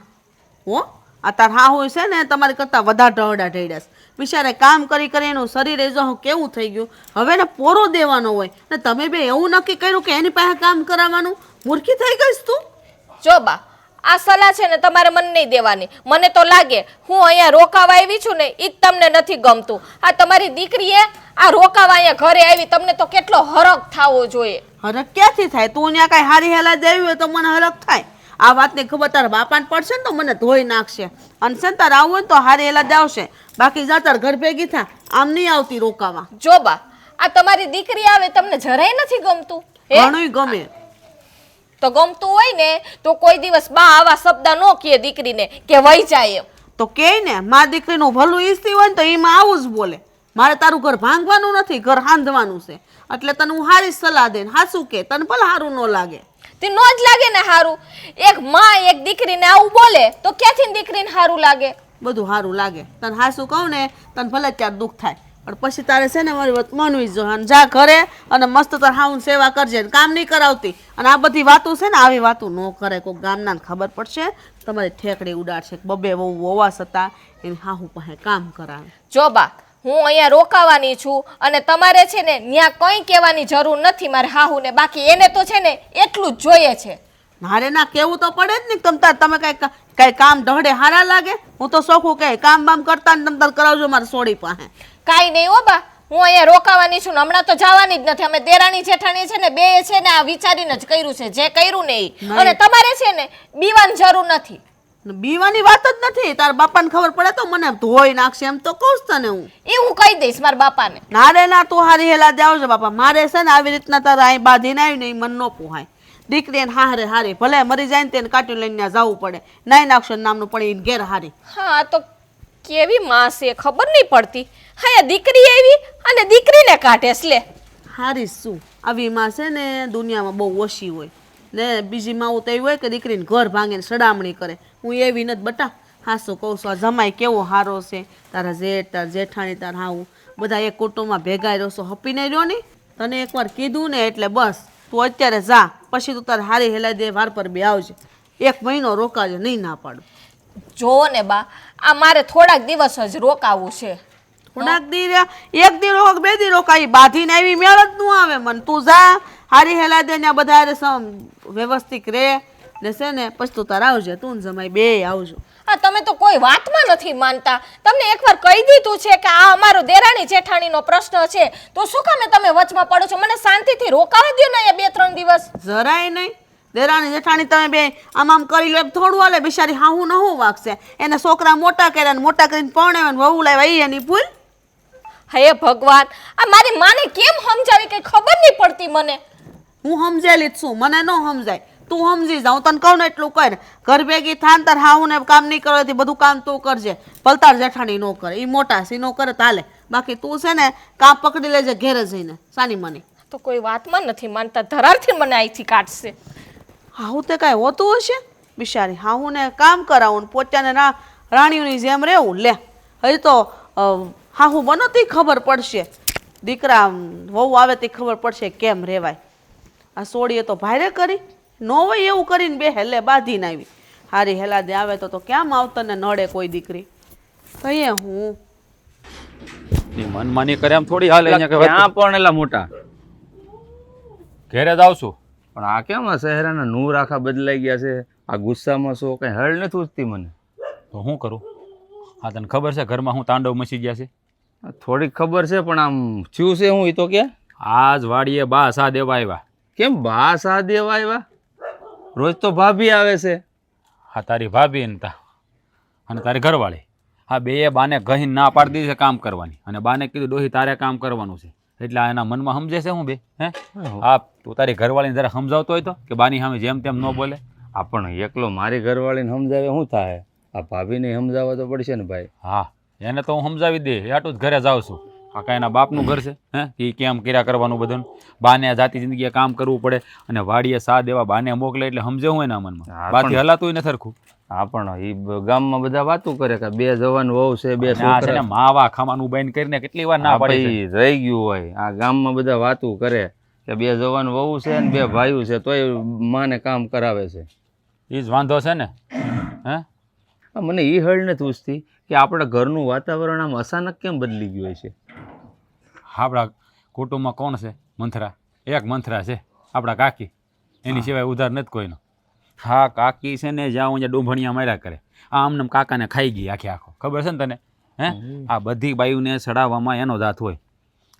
હો. આ તાર હાહુ છે ને તમારી કરતાં વધારે ઢહડા ઢેડ્યા. બિચારે કામ કરી કરી એનું શરીર એ જો કેવું થઈ ગયું. હવે ને પોરો દેવાનો હોય ને તમે બે એવું નક્કી કર્યું કે એની પાસે કામ કરાવવાનું. મૂર્ખી થઈ ગઈશ તું. જો બા આ સલાહ છે ને તમારે મને નહીં દેવાની. મને તો લાગે હું અહીંયા રોકાવા આવી છું ને એ જ તમને નથી ગમતું. આ તમારી દીકરીએ આ રોકાવા અહીંયા ઘરે આવી, તમને તો કેટલો હરખ થવો જોઈએ. હરખ ક્યાંથી થાય? તું ત્યાં કાંઈ હારી હેલા દેવી હોય તો મને હરખ થાય. આ વાતની ખબર તારા બાપાને પડશે ને તો મને ધોઈ નાખશે. અને છે ને તારે આવું હોય ને તો હારી હેલા જ આવશે. બાકી જા તાર ઘર ભેગી થા. આમ નહીં આવતી રોકાવા. જો બા આ તમારી દીકરી આવે તમને જરાય નથી ગમતું? ઘણુંય ગમે તો ગમતું હોય ને તો કોઈ દિવસ બા આવા શબ્દ ન કહે દીકરીને કે વહી જાય એમ. તો કે ને મા દીકરીનું ભલું ઈચ્છતી હોય ને તો એમાં આવું જ બોલે. મારે તારું ઘર ભાંગવાનું નથી, ઘર હાંધવાનું છે. એટલે તને હું હારી સલાહ દે. હાસું કે તને ભલે સારું ન લાગે. તે નો જ લાગે ને હારું. એક માં એક દીકરીને આવું બોલે તો ક્યાંથી દીકરીને હારું લાગે? બધું સારું લાગે. તને હાસું કહું ને તને ભલે ત્યારે દુઃખ થાય પણ પછી તારે છે ને મારી વાત માનવી જ જોઈએ. જા ઘરે અને મસ્ત તાર હાઉન સેવા કરજે. કામ નહીં કરાવતી. અને આ બધી વાતો છે ને આવી વાતો ન કરે. કોઈ ગામના ખબર પડશે તમારી ઠેકડી ઉડાડશે. બબે વહુ હોવા છતાં એને હાહુ પાસે કામ કરાવે. જો બા હું અહીંયા રોકાવાની છું અને તમારે છે ને ત્યાં કંઈ કહેવાની જરૂર નથી મારે હાહુને. બાકી એને તો છે ને એટલું જ જોઈએ છે. મારે ના કેવું તો પડે જ નહીં. તમે કઈ કામ ઢહડે હારા લાગે? હું તો શોખું કે કામ બામ કરતા ને તમ કરાવજો મારે સોડી પાસે. કાંઈ નહીં હો બા હું અહીંયા રોકાવાની છું ને હમણાં તો જવાની જ નથી. અમે દેરાણી જેઠાણી છે ને બે છે ને આ વિચારીને જ કર્યું છે જે કર્યું ને એ. અને તમારે છે ને બીવાની જરૂર નથી. બીવાની વાત જ નથી. તારા બાપાને ખબર પડે તો મને ધોઈ નાખશે એમ તો કહું તને હું. એ હું કહી દઈશ મારા બાપાને. ના રે ના તું હારી હેલા જાવ છો બાપા. મારે છે ને આવી રીતના તારા અહીં બાંધીને આવી ને એ મન ન પોહાય. દીકરી હારે હારી ભલે મરી જાય ને તેને કાઢી લઈને જવું પડે. નાઈ નાખશો નામનું પણ એને ઘેર હારી. હા તો કેવી માં છે ખબર નહીં પડતી. હા દીકરી આવી અને દીકરીને કાઢે લે. હારી શું આવી માં છે ને દુનિયામાં બહુ ઓછી હોય ને. બીજી માં તો એવી હોય કે દીકરીને ઘર ભાંગીને સડામણી કરે. હું એવી નથી બટા. હાસું કહું છું. આ જમાઈ કેવો હારો છે. તારા જેઠ તાર જેઠાણી તાર હાવું બધા એક કુટુંબમાં ભેગા રહ્યો છો. હપીને રહ્યો ને. તને એકવાર કીધું ને એટલે બસ તું અત્યારે જા. પછી તું તારે હારી હેલાઈ દે વાર પર બે આવજે. 1 મહિનો રોકાજો. નહીં ના પાડું. જો ને બા આ મારે થોડાક દિવસ જ રોકાવું છે. થોડાક દી એક દી રોક 2 દી રોકાઈ બાંધીને આવી મેળ જ ન આવે મને. તું જા હારી હેલા દે ને બધા વ્યવસ્થિત રે ને છે ને પછી તું તાર આવજે. તું ને જમાઈ બે આવજો. હા તમે તો કોઈ વાતમાં નથી માનતા. તમને એકવાર કહી દીધું છે કે આ અમારો દેરાણી જેઠાણીનો પ્રશ્ન છે તો શું કામે તમે વચમાં પડો છો? મને શાંતિથી રોકાવા દો ને અહીંયા 2-3 દિવસ. જરાય નહીં. દેરાણી જેઠાણી તમે બે આમ આમ કરી લો એમ થોડું હાલે. બિચારી હાહુ ન હું વાગશે. એને છોકરા મોટા કર્યા ને મોટા કરીને પરણાવ્યા ને વહુ લાવ્યા એની ભૂલ. હે ભગવાન આ મારી માને કેમ સમજાવી કઈ ખબર નહીં પડતી મને. હું સમજેલી જ છું. મને ન સમજાય. તું સમજી જા. હું તને કહું ને એટલું કર. ઘર ભેગી થાન તાર હાહુ ને કામ નહીં કરવાથી બધું કામ તું કરજે. પલતાર જેઠાણી ન કરે. એ મોટા સી ન કરે તાલે. બાકી તું છે ને કામ પકડી લેજે ઘેરે જઈને સાની મની. તો કોઈ વાતમાં નથી માનતા. ધરારથી મને અહીંથી કાઢશે. હાહુ તે કાંઈ હોતું હશે? બિચારી હાહુને કામ કરાવું ને પોતાને રાણીઓની જેમ રહેવું. લે હજી તો હાહુ બનો તે ખબર પડશે. દીકરા વહુ આવે તે ખબર પડશે કેમ રહેવાય. આ સોડીએ તો ભારે કરી ન હોય એવું કરીને બે હેલે બાંધીને આવી. હારી હેલા દે આવે તો ક્યાં માવતરને નડે કોઈ દીકરી. કહીએ હું મનમાની કરે એમ થોડી હાલે. અહીંયા ક્યાં પણ એટલા મોટા ઘેરે જ આવશું. પણ આ કેમ આ શહેરાના નૂર આખા બદલાઈ ગયા છે? આ ગુસ્સામાં છો કઈ હળ નથી ઉઠતી મને. તો શું કરું? હા તને ખબર છે ઘરમાં હું તાંડવ મચી ગયા છે? થોડીક ખબર છે પણ આમ થયું છે હું એ તો કે આજ વાડીએ બા સા દેવા આવ્યા. કેમ બા સા દેવા આવ્યા? રોજ તો ભાભી આવે છે. હા તારી ભાભી ને અને તારી ઘરવાળી હા બેએ બાને ગહીને ના પાડી દીધી છે કામ કરવાની અને બાને કીધું ડોહી તારે કામ કરવાનું છે એટલે આ એના મનમાં સમજે છે હું બે હે હા તું તારી ઘરવાળીને જરા સમજાવતો હોય તો કે બાની સામે જેમ તેમ ન બોલે. આ પણ એકલો મારી ઘરવાળીને સમજાવે શું થાય? આ ભાભીને સમજાવવા તો પડશે ને ભાઈ. હા એને તો હું સમજાવી દે આટલું જ ઘરે જાઉં છું. આ કાંઈ એના બાપનું ઘર છે હે એ કેમ કર્યા કરવાનું બધું બાને જાતિ જિંદગીએ કામ કરવું પડે અને વાડીએ સા દેવા બાને મોકલે એટલે સમજે હું એના મનમાં હા, બાકી પણ- હલાતું ને સરખું. હા પણ એ ગામમાં બધા વાતું કરે કે બે જવાન વહુ છે બે અને આ છે ને છોકરા. માવા ખાવાનું બંધ કરીને કેટલી વાર ના હા પાડી છે. ભાઈ રહી ગયું હોય આ ગામમાં બધા વાતું કરે કે બે જવાન વહુ છે ને બે ભાઈઓ છે તોય માને કામ કરાવે છે. એ જ વાંધો છે ને હે આ મને એ હળ નથી પૂછતી કે આપણા ઘરનું વાતાવરણ આમ અચાનક કેમ બદલી ગયું હોય છે? આપણા કુટુંબમાં કોણ છે મંથરા? એક મંથરા છે આપણા કાકી, એની સિવાય ઉધાર નથી કોઈનો. હા કાકી છે ને જ્યાં ત્યાં ડુંભણિયા માર્યા કરે. આ આમને કાકાને ખાઈ ગઈ આખે આખો ખબર છે ને તને હે આ બધી બાયુને સડાવવામાં એનો જ હાથ હોય.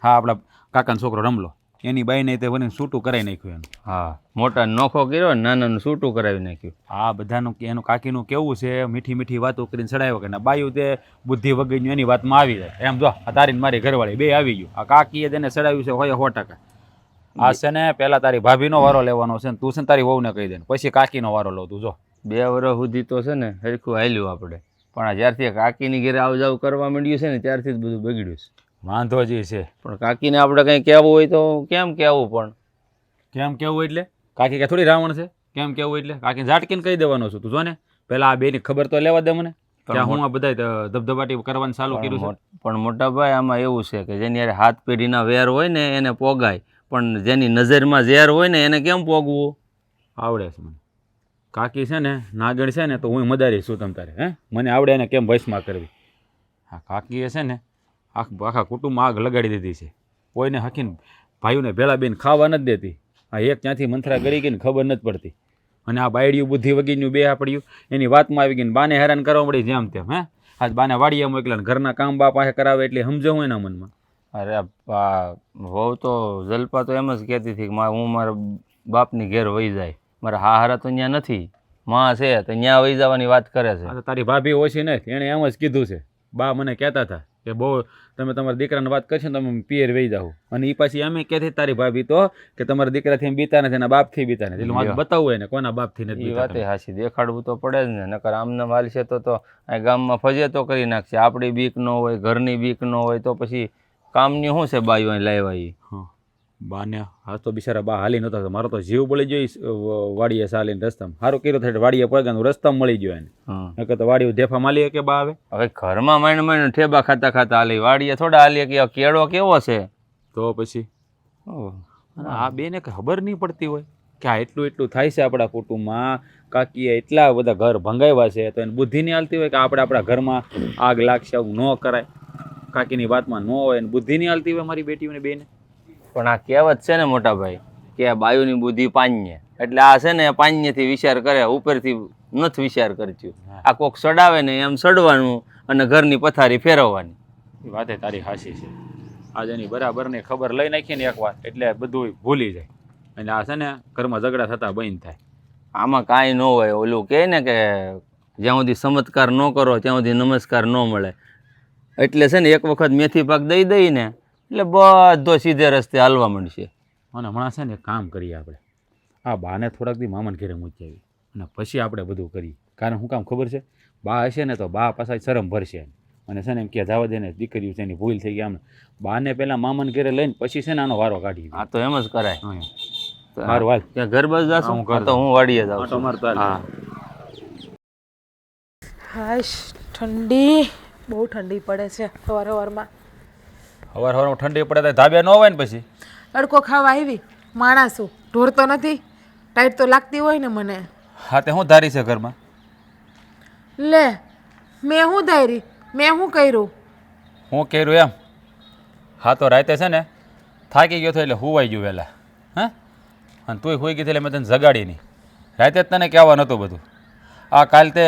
હા આપણા કાકાનો છોકરો રમલો એની બાઈને તે બને છૂટું કરાવી નાખ્યું એનું. હા મોટા નોખો કર્યો નાનાનું છૂટું કરાવી નાખ્યું. આ બધાનું એનું કાકીનું કેવું છે મીઠી મીઠી વાતો કરીને સડાવ્યો કે બાયું તે બુદ્ધિ વગરનું એની વાતમાં આવી જાય એમ. જો આ તારી ને મારી ઘરવાળી બે આવી ગયું. આ કાકીએ તેને સડાવ્યું છે હોય 100%. આ છે ને પહેલા તારી ભાભીનો વારો લેવાનો છે ને તું છે ને તારી વહુને કહી દે ને પછી કાકીનો વારો લો તું. જો 2 વર્ષ સુધી તો છે ને હરખું હાલ્યું આપણે પણ આ જ્યારથી આ કાકીની ઘેરે આવ જાવ કરવા માંડ્યું છે ને ત્યારથી જ બધું બગડ્યું છે. વાંધો જે છે પણ કાકીને આપણે કંઈ કહેવું હોય તો કેમ કહેવું? પણ કેમ કેવું એટલે કાકી કે થોડી રાવણ છે કેમ કેવું એટલે કાકી ઝાટકીને કહી દેવાનો છું તું. જો ને પહેલા આ બેની ખબર તો લેવા દે મને ત્યાં હું આ બધા ધબધબાટી કરવાનું ચાલુ કર્યું છે. પણ મોટા ભાઈ આમાં એવું છે કે જેની યાર હાથ પેઢીના વેર હોય ને એને પોગાય પણ જેની નજરમાં ઝેર હોય ને એને કેમ પોગવું? આવડે છે મને. કાકી છે ને નાગણ છે ને તો હું મદારી છું તમ તારે હે મને આવડે એને કેમ વશમાં કરવી. હા કાકીએ છે ને આખા કુટુંબમાં આગ લગાડી દીધી છે. કોઈને હકીને ભાઈઓને ભેળા બેન ખાવા નથી દેતી. આ એક ત્યાંથી મંથરા ગળી ગઈ ને ખબર નથી પડતી. અને આ બાયડિયું બુદ્ધિ વગીનું બે પડ્યું એની વાતમાં આવી ગઈ ને બાને હેરાન કરવા મળી જેમ તેમ. હે આજ બાને વાડીએ મોકલા ને ઘરના કામ બા પાસે કરાવે એટલે સમજે હું એના મનમાં. અરે વહુ તો જલપા તો એમ જ કહેતી હતી કે હું મારા બાપની ઘેર વહી જાય. મારા હારા તો ત્યાં નથી, માં છે તો ત્યાં વહી જવાની વાત કરે છે. આ તો તારી ભાભી ઓછી નથી એણે એમ જ કીધું છે. બા મને કહેતા હતા કે બહુ તમે તમારા દીકરાને વાત કરશો ને તમે પિયર વહી જાઓ. અને એ પાછી એમ કહેતી તારી ભાભી તો કે તમારા દીકરાથી એમ બીતા નથી એના બાપથી બીતા નથી. એટલે મારે બતાવવું હોય ને કોના બાપથી નથી એ બીતા વાતે હાચી, દેખાડવું તો પડે જ ને. નકર આમને માલ છે તો આ ગામમાં ફજેતો કરી નાખશે. આપણી બીક ન હોય, ઘરની બીક ન હોય તો પછી કામની શું છે બાયું અહીં લાવ્યા એ? હા બાને હા તો બિચારા બા હાલી નહોતા. મારો તો જીવ બળી ગયો વાડીએ ચાલીને રસ્તામાં. સારું કર્યું થાય વાડીએ પડ્યા રસ્તામાં મળી ગયો એને. નકર તો વાડી ધેફા માલીએ કે બા આવે. હવે ઘરમાં માંડ ઠેબા ખાતા ખાતા હાલી વાડીએ થોડા હાલીએ કે કેળો કેવો છે તો પછી આ બેને ખબર નહીં પડતી હોય કે આ એટલું થાય છે આપણા કુટુંબમાં. કાકીએ એટલા બધા ઘર ભંગાવ્યા છે તો એને બુદ્ધિ નહીં હાલતી હોય કે આપણે આપણા ઘરમાં આગ લાગશે આવું ન કરાય. કાકીની વાતમાં ન હોય ને બુદ્ધિ નહીં હાલતી હોય મારી બેટીઓને બેને. પણ આ કહેવત છે ને મોટા ભાઈ કે આ બાયુની બુદ્ધિ પાંજ્ય. એટલે આ છે ને પાંજ્યથી વિચાર કરે, ઉપરથી નથી વિચાર કરતું. આ કોક સડાવે ને એમ સડવાનું અને ઘરની પથારી ફેરવવાની. એ વાતે તારી હાસી છે. આજે એની બરાબર ને ખબર લઈ નાખીએ ને એકવાર એટલે બધું ભૂલી જાય. અને આ છે ને ઘરમાં ઝઘડા થતા બંધ થાય. આમાં કાંઈ ન હોય. ઓલું કહે ને કે જ્યાં સુધી ચમત્કાર ન કરો ત્યાં સુધી નમસ્કાર ન મળે. એટલે છે ને એક વખત મેથી પાક દઈ દઈને એટલે બધો સીધે રસ્તે હાલવા માંડશે. અને હમણાં છે ને એક કામ કરીએ આપણે આ બાને થોડાક દી મામાને ઘેરે મૂકી આવી અને પછી આપણે બધું કરીએ. કારણ શું કામ ખબર છે? બા હશે ને તો બા પાછા શરમ ભરશે અને છે ને એમ કે જવા દે ને દીકરીઓ છે એની ભૂલ થઈ ગઈ. આમ બાને પહેલાં મામાને ઘેરે લઈને પછી છે ને આનો વારો કાઢી. આ તો એમ જ કરાય. મારું હાલ ત્યાં ઘર બસ જાશું હું કર તો હું વાડીએ જાઉં આટો છું. મારતો હાલ. હા હાશ ઠંડી બહુ ઠંડી પડે છે સવારમાં. સવારમાં ઠંડી પડે તો ધાબે ન હોય ને પછી તડકો ખાવા આવી માણસો ઢોર તો નથી ટાઈટ તો લાગતી હોય ને મને. હા તે શું ધારી છે ઘરમાં? લે મેં શું ધારી મેં શું કર્યું? હું કર્યું એમ? હા તો રાતે છે ને થાકી ગયો હતો એટલે હુવાઈ ગયું વહેલા. હા અને તુંય હોઈ ગઈ એટલે મેં તને જગાડી નહીં. રાતે જ તને કહેવા નહોતું બધું. આ કાલ તે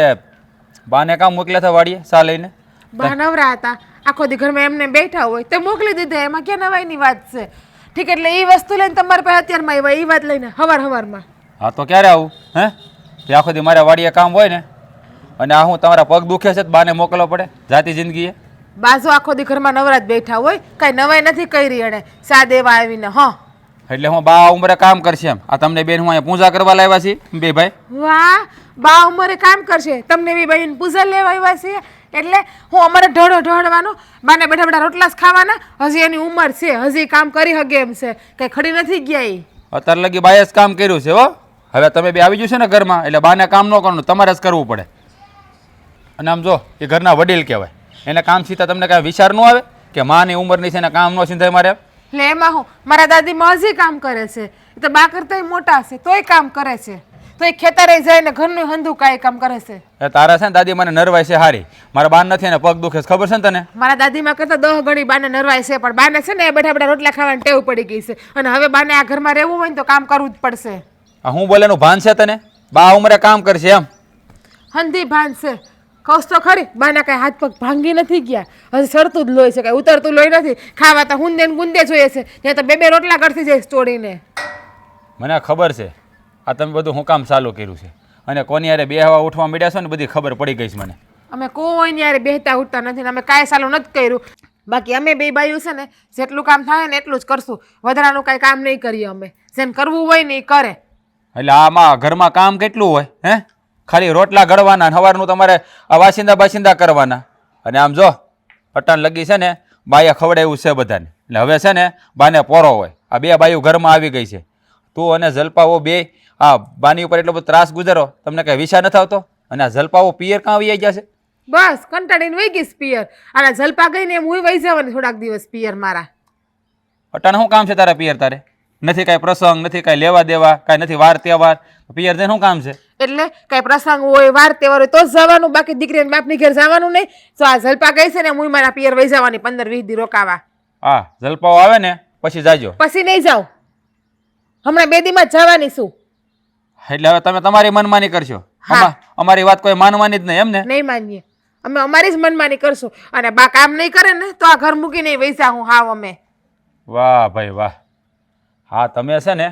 બાને કામ મોકલ્યા હતા વાડીએ સા લઈને. બા નવરા હતા આખો દી ઘરમાં એમને બેઠા હોય તો મોકલી દીધા. એમાં ક્યાં નવાઈની વાત છે? ઠીક એટલે એ વસ્તુ લઈને તમારા પાસે અત્યારમાં આવ્યા એ વાત લઈને હવારમાં. હા તો ક્યારે આવું? હે તે આખો દી મારા વાડીએ કામ હોય ને અને આ હું તમારા પગ દુખે છે તો બાને મોકલવો પડે જાતી જિંદગીએ? બાજુ આખો દી ઘરમાં નવરાત બેઠા હોય, કાંઈ નવાઈ નથી કરી એણે સા દેવા આવીને. હા, એટલે હું બા ઉંમરે કામ કરશે એમ? આ તમને બેન હું અહીંયા પૂજા કરવા લાવ્યા છીએ બે ભાઈ? વાહ, બા ઉંમરે કામ કરશે, તમને બી બહેન પૂજા લેવા આવ્યા છે એટલે હું અમારે ઢળવાનો, બાને બેઠા બેઠા રોટલા જ ખાવાના? હજી એની ઉંમર છે, હજી કામ કરી હગે એમ છે, કઈ ખડી નથી ગયા એ. અત્યારે લગી બાએ જ કામ કર્યું છે હો. હવે તમે બે આવી જશો ને ઘરમાં એટલે બાને કામ ન કરવાનું, તમારે જ કરવું પડે. અને આમ જો એ ઘરના વડીલ કહેવાય, એને કામ સીતા તમને કાંઈ વિચાર ન આવે કે માની ઉંમરની છે એને કામ ન સીધાય મારે? એટલે એમાં હું મારા દાદીમાં હજી કામ કરે છે, એ તો બા કરતા મોટા છે તોય કામ કરે છે, તો એ ખેતરે જઈને ઘરનું હંધું કાંઈ કામ કરે છે. એ તારા છે ને દાદી મને નરવાય છે હારી, મારા બાન નથી એને પગ દુખે છે, ખબર છે ને તને? મારા દાદીમાં કરતા 10 ગણી બાને નરવાય છે, પણ બાને છે ને બેઠા બેઠા રોટલા ખાવાની ટેવ પડી ગઈ છે, અને હવે બાને આ ઘરમાં રહેવું હોય ને તો કામ કરવું જ પડશે. આ હું બોલેનું ભાન છે તને? બા ઉંમરે કામ કરશે એમ? હંધી ભાન છે, કૌશ તો ખરી, બાના કાંઈ હાથ પગ ભાંગી નથી ગયા, હજી સરતું જ લોહી છે, કાંઈ ઉતરતું લોહી નથી. ખાવા તો હુંદે ને ગુંદે જોઈએ છે, ત્યાં તો બે રોટલા કરતી જઈશ તોડીને. મને ખબર છે આ તમે બધું હું કામ ચાલુ કર્યું છે, અને કોની યારે બે હવા ઉઠવા માંડ્યા છો ને બધી ખબર પડી ગઈ છે મને. અમે કોઈની યારે બેહતા ઉઠતા નથી ને અમે કાંઈ સાલું નથી કર્યું. બાકી અમે બે બાયું છે ને જેટલું કામ થાય ને એટલું જ કરશું, વધારાનું કાંઈ કામ નહીં કરીએ અમે. જેમ કરવું હોય ને એ કરે. એટલે આમાં ઘરમાં કામ કેટલું હોય હે? ખાલી રોટલા ઘડવાના, સવારનું તમારે આ વાસિંદા કરવાના. અને આમ જો પટાણ લગી છે ને બાયા ખવડાવ્યું છે બધાને, એટલે હવે છે ને બાને પોરો હોય. આ બે બાયું ઘરમાં આવી ગઈ છે, તું અને જલપાઓ બે આ બાની ઉપર એટલો બધો ત્રાસ ગુજારો, તમને કઈ વિચાર નથી આવતો? અને આ જલપાઓ પિયર કાં આવી ગયા છે? બસ કંટાળીને વહી ગઈશ પિયર, અને જલપા ગઈ ને એમ હું વહી જવાની થોડાક દિવસ પિયર મારા. અટાણે શું કામ છે તારા પિયર? તારે નથી કાંઈ પ્રસંગ, નથી કાંઈ લેવા દેવા, કાંઈ નથી વાર તહેવાર, પિયર જઈને શું કામ છે? એટલે કાંઈ પ્રસંગ હોય વાર તહેવાર હોય તો જ જવાનું, બાકી દીકરીને બાપની ઘેર જવાનું નહીં. તો આ જલપા ગઈ છે ને હું મારા પિયર વહી જવાની 15-20 દી રોકાવા. હા, જલપાઓ આવે ને પછી જાજો. પછી નહીં જાઉં, હમણાં 2 દીમાં જ જવાની છું. એટલે હવે તમે તમારી મનમાની કરશો? હા. અમારી વાત કોઈ માનવાની જ નહીં એમ ને? નહીં માનીએ, અમે અમારી જ મનમાની કરશું, અને બા કામ નહીં કરે ને તો આ ઘર મૂકીને વહી જાઉં. હાવ અમે. વાહ ભાઈ વાહ. હા તમે છે ને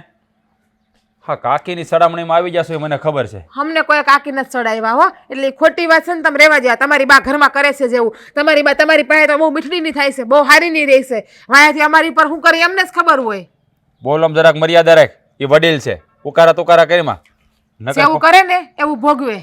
હા કાકીની સડામણીમાં આવી જશો એ મને ખબર છે. અમને કોઈ કાકી નથી ચડાવ્યા હો, એટલે ઈ ખોટી વાત છે ને, તમે રહેવા જ્યાં. તમારી બા ઘરમાં કરે છે જેવું, તમારી બા તમારી પાસે તો બહુ મીઠડીની થાય છે, બહુ હારી નહીં રહી છે. વાયાથી અમારી પર શું કરી એમને જ ખબર હોય. બોલમ જરાક મર્યાદા રાખ, એ વડીલ છે, ઉકારા તુકારા કરીમાં જેવું કરે ને એવું ભોગવે.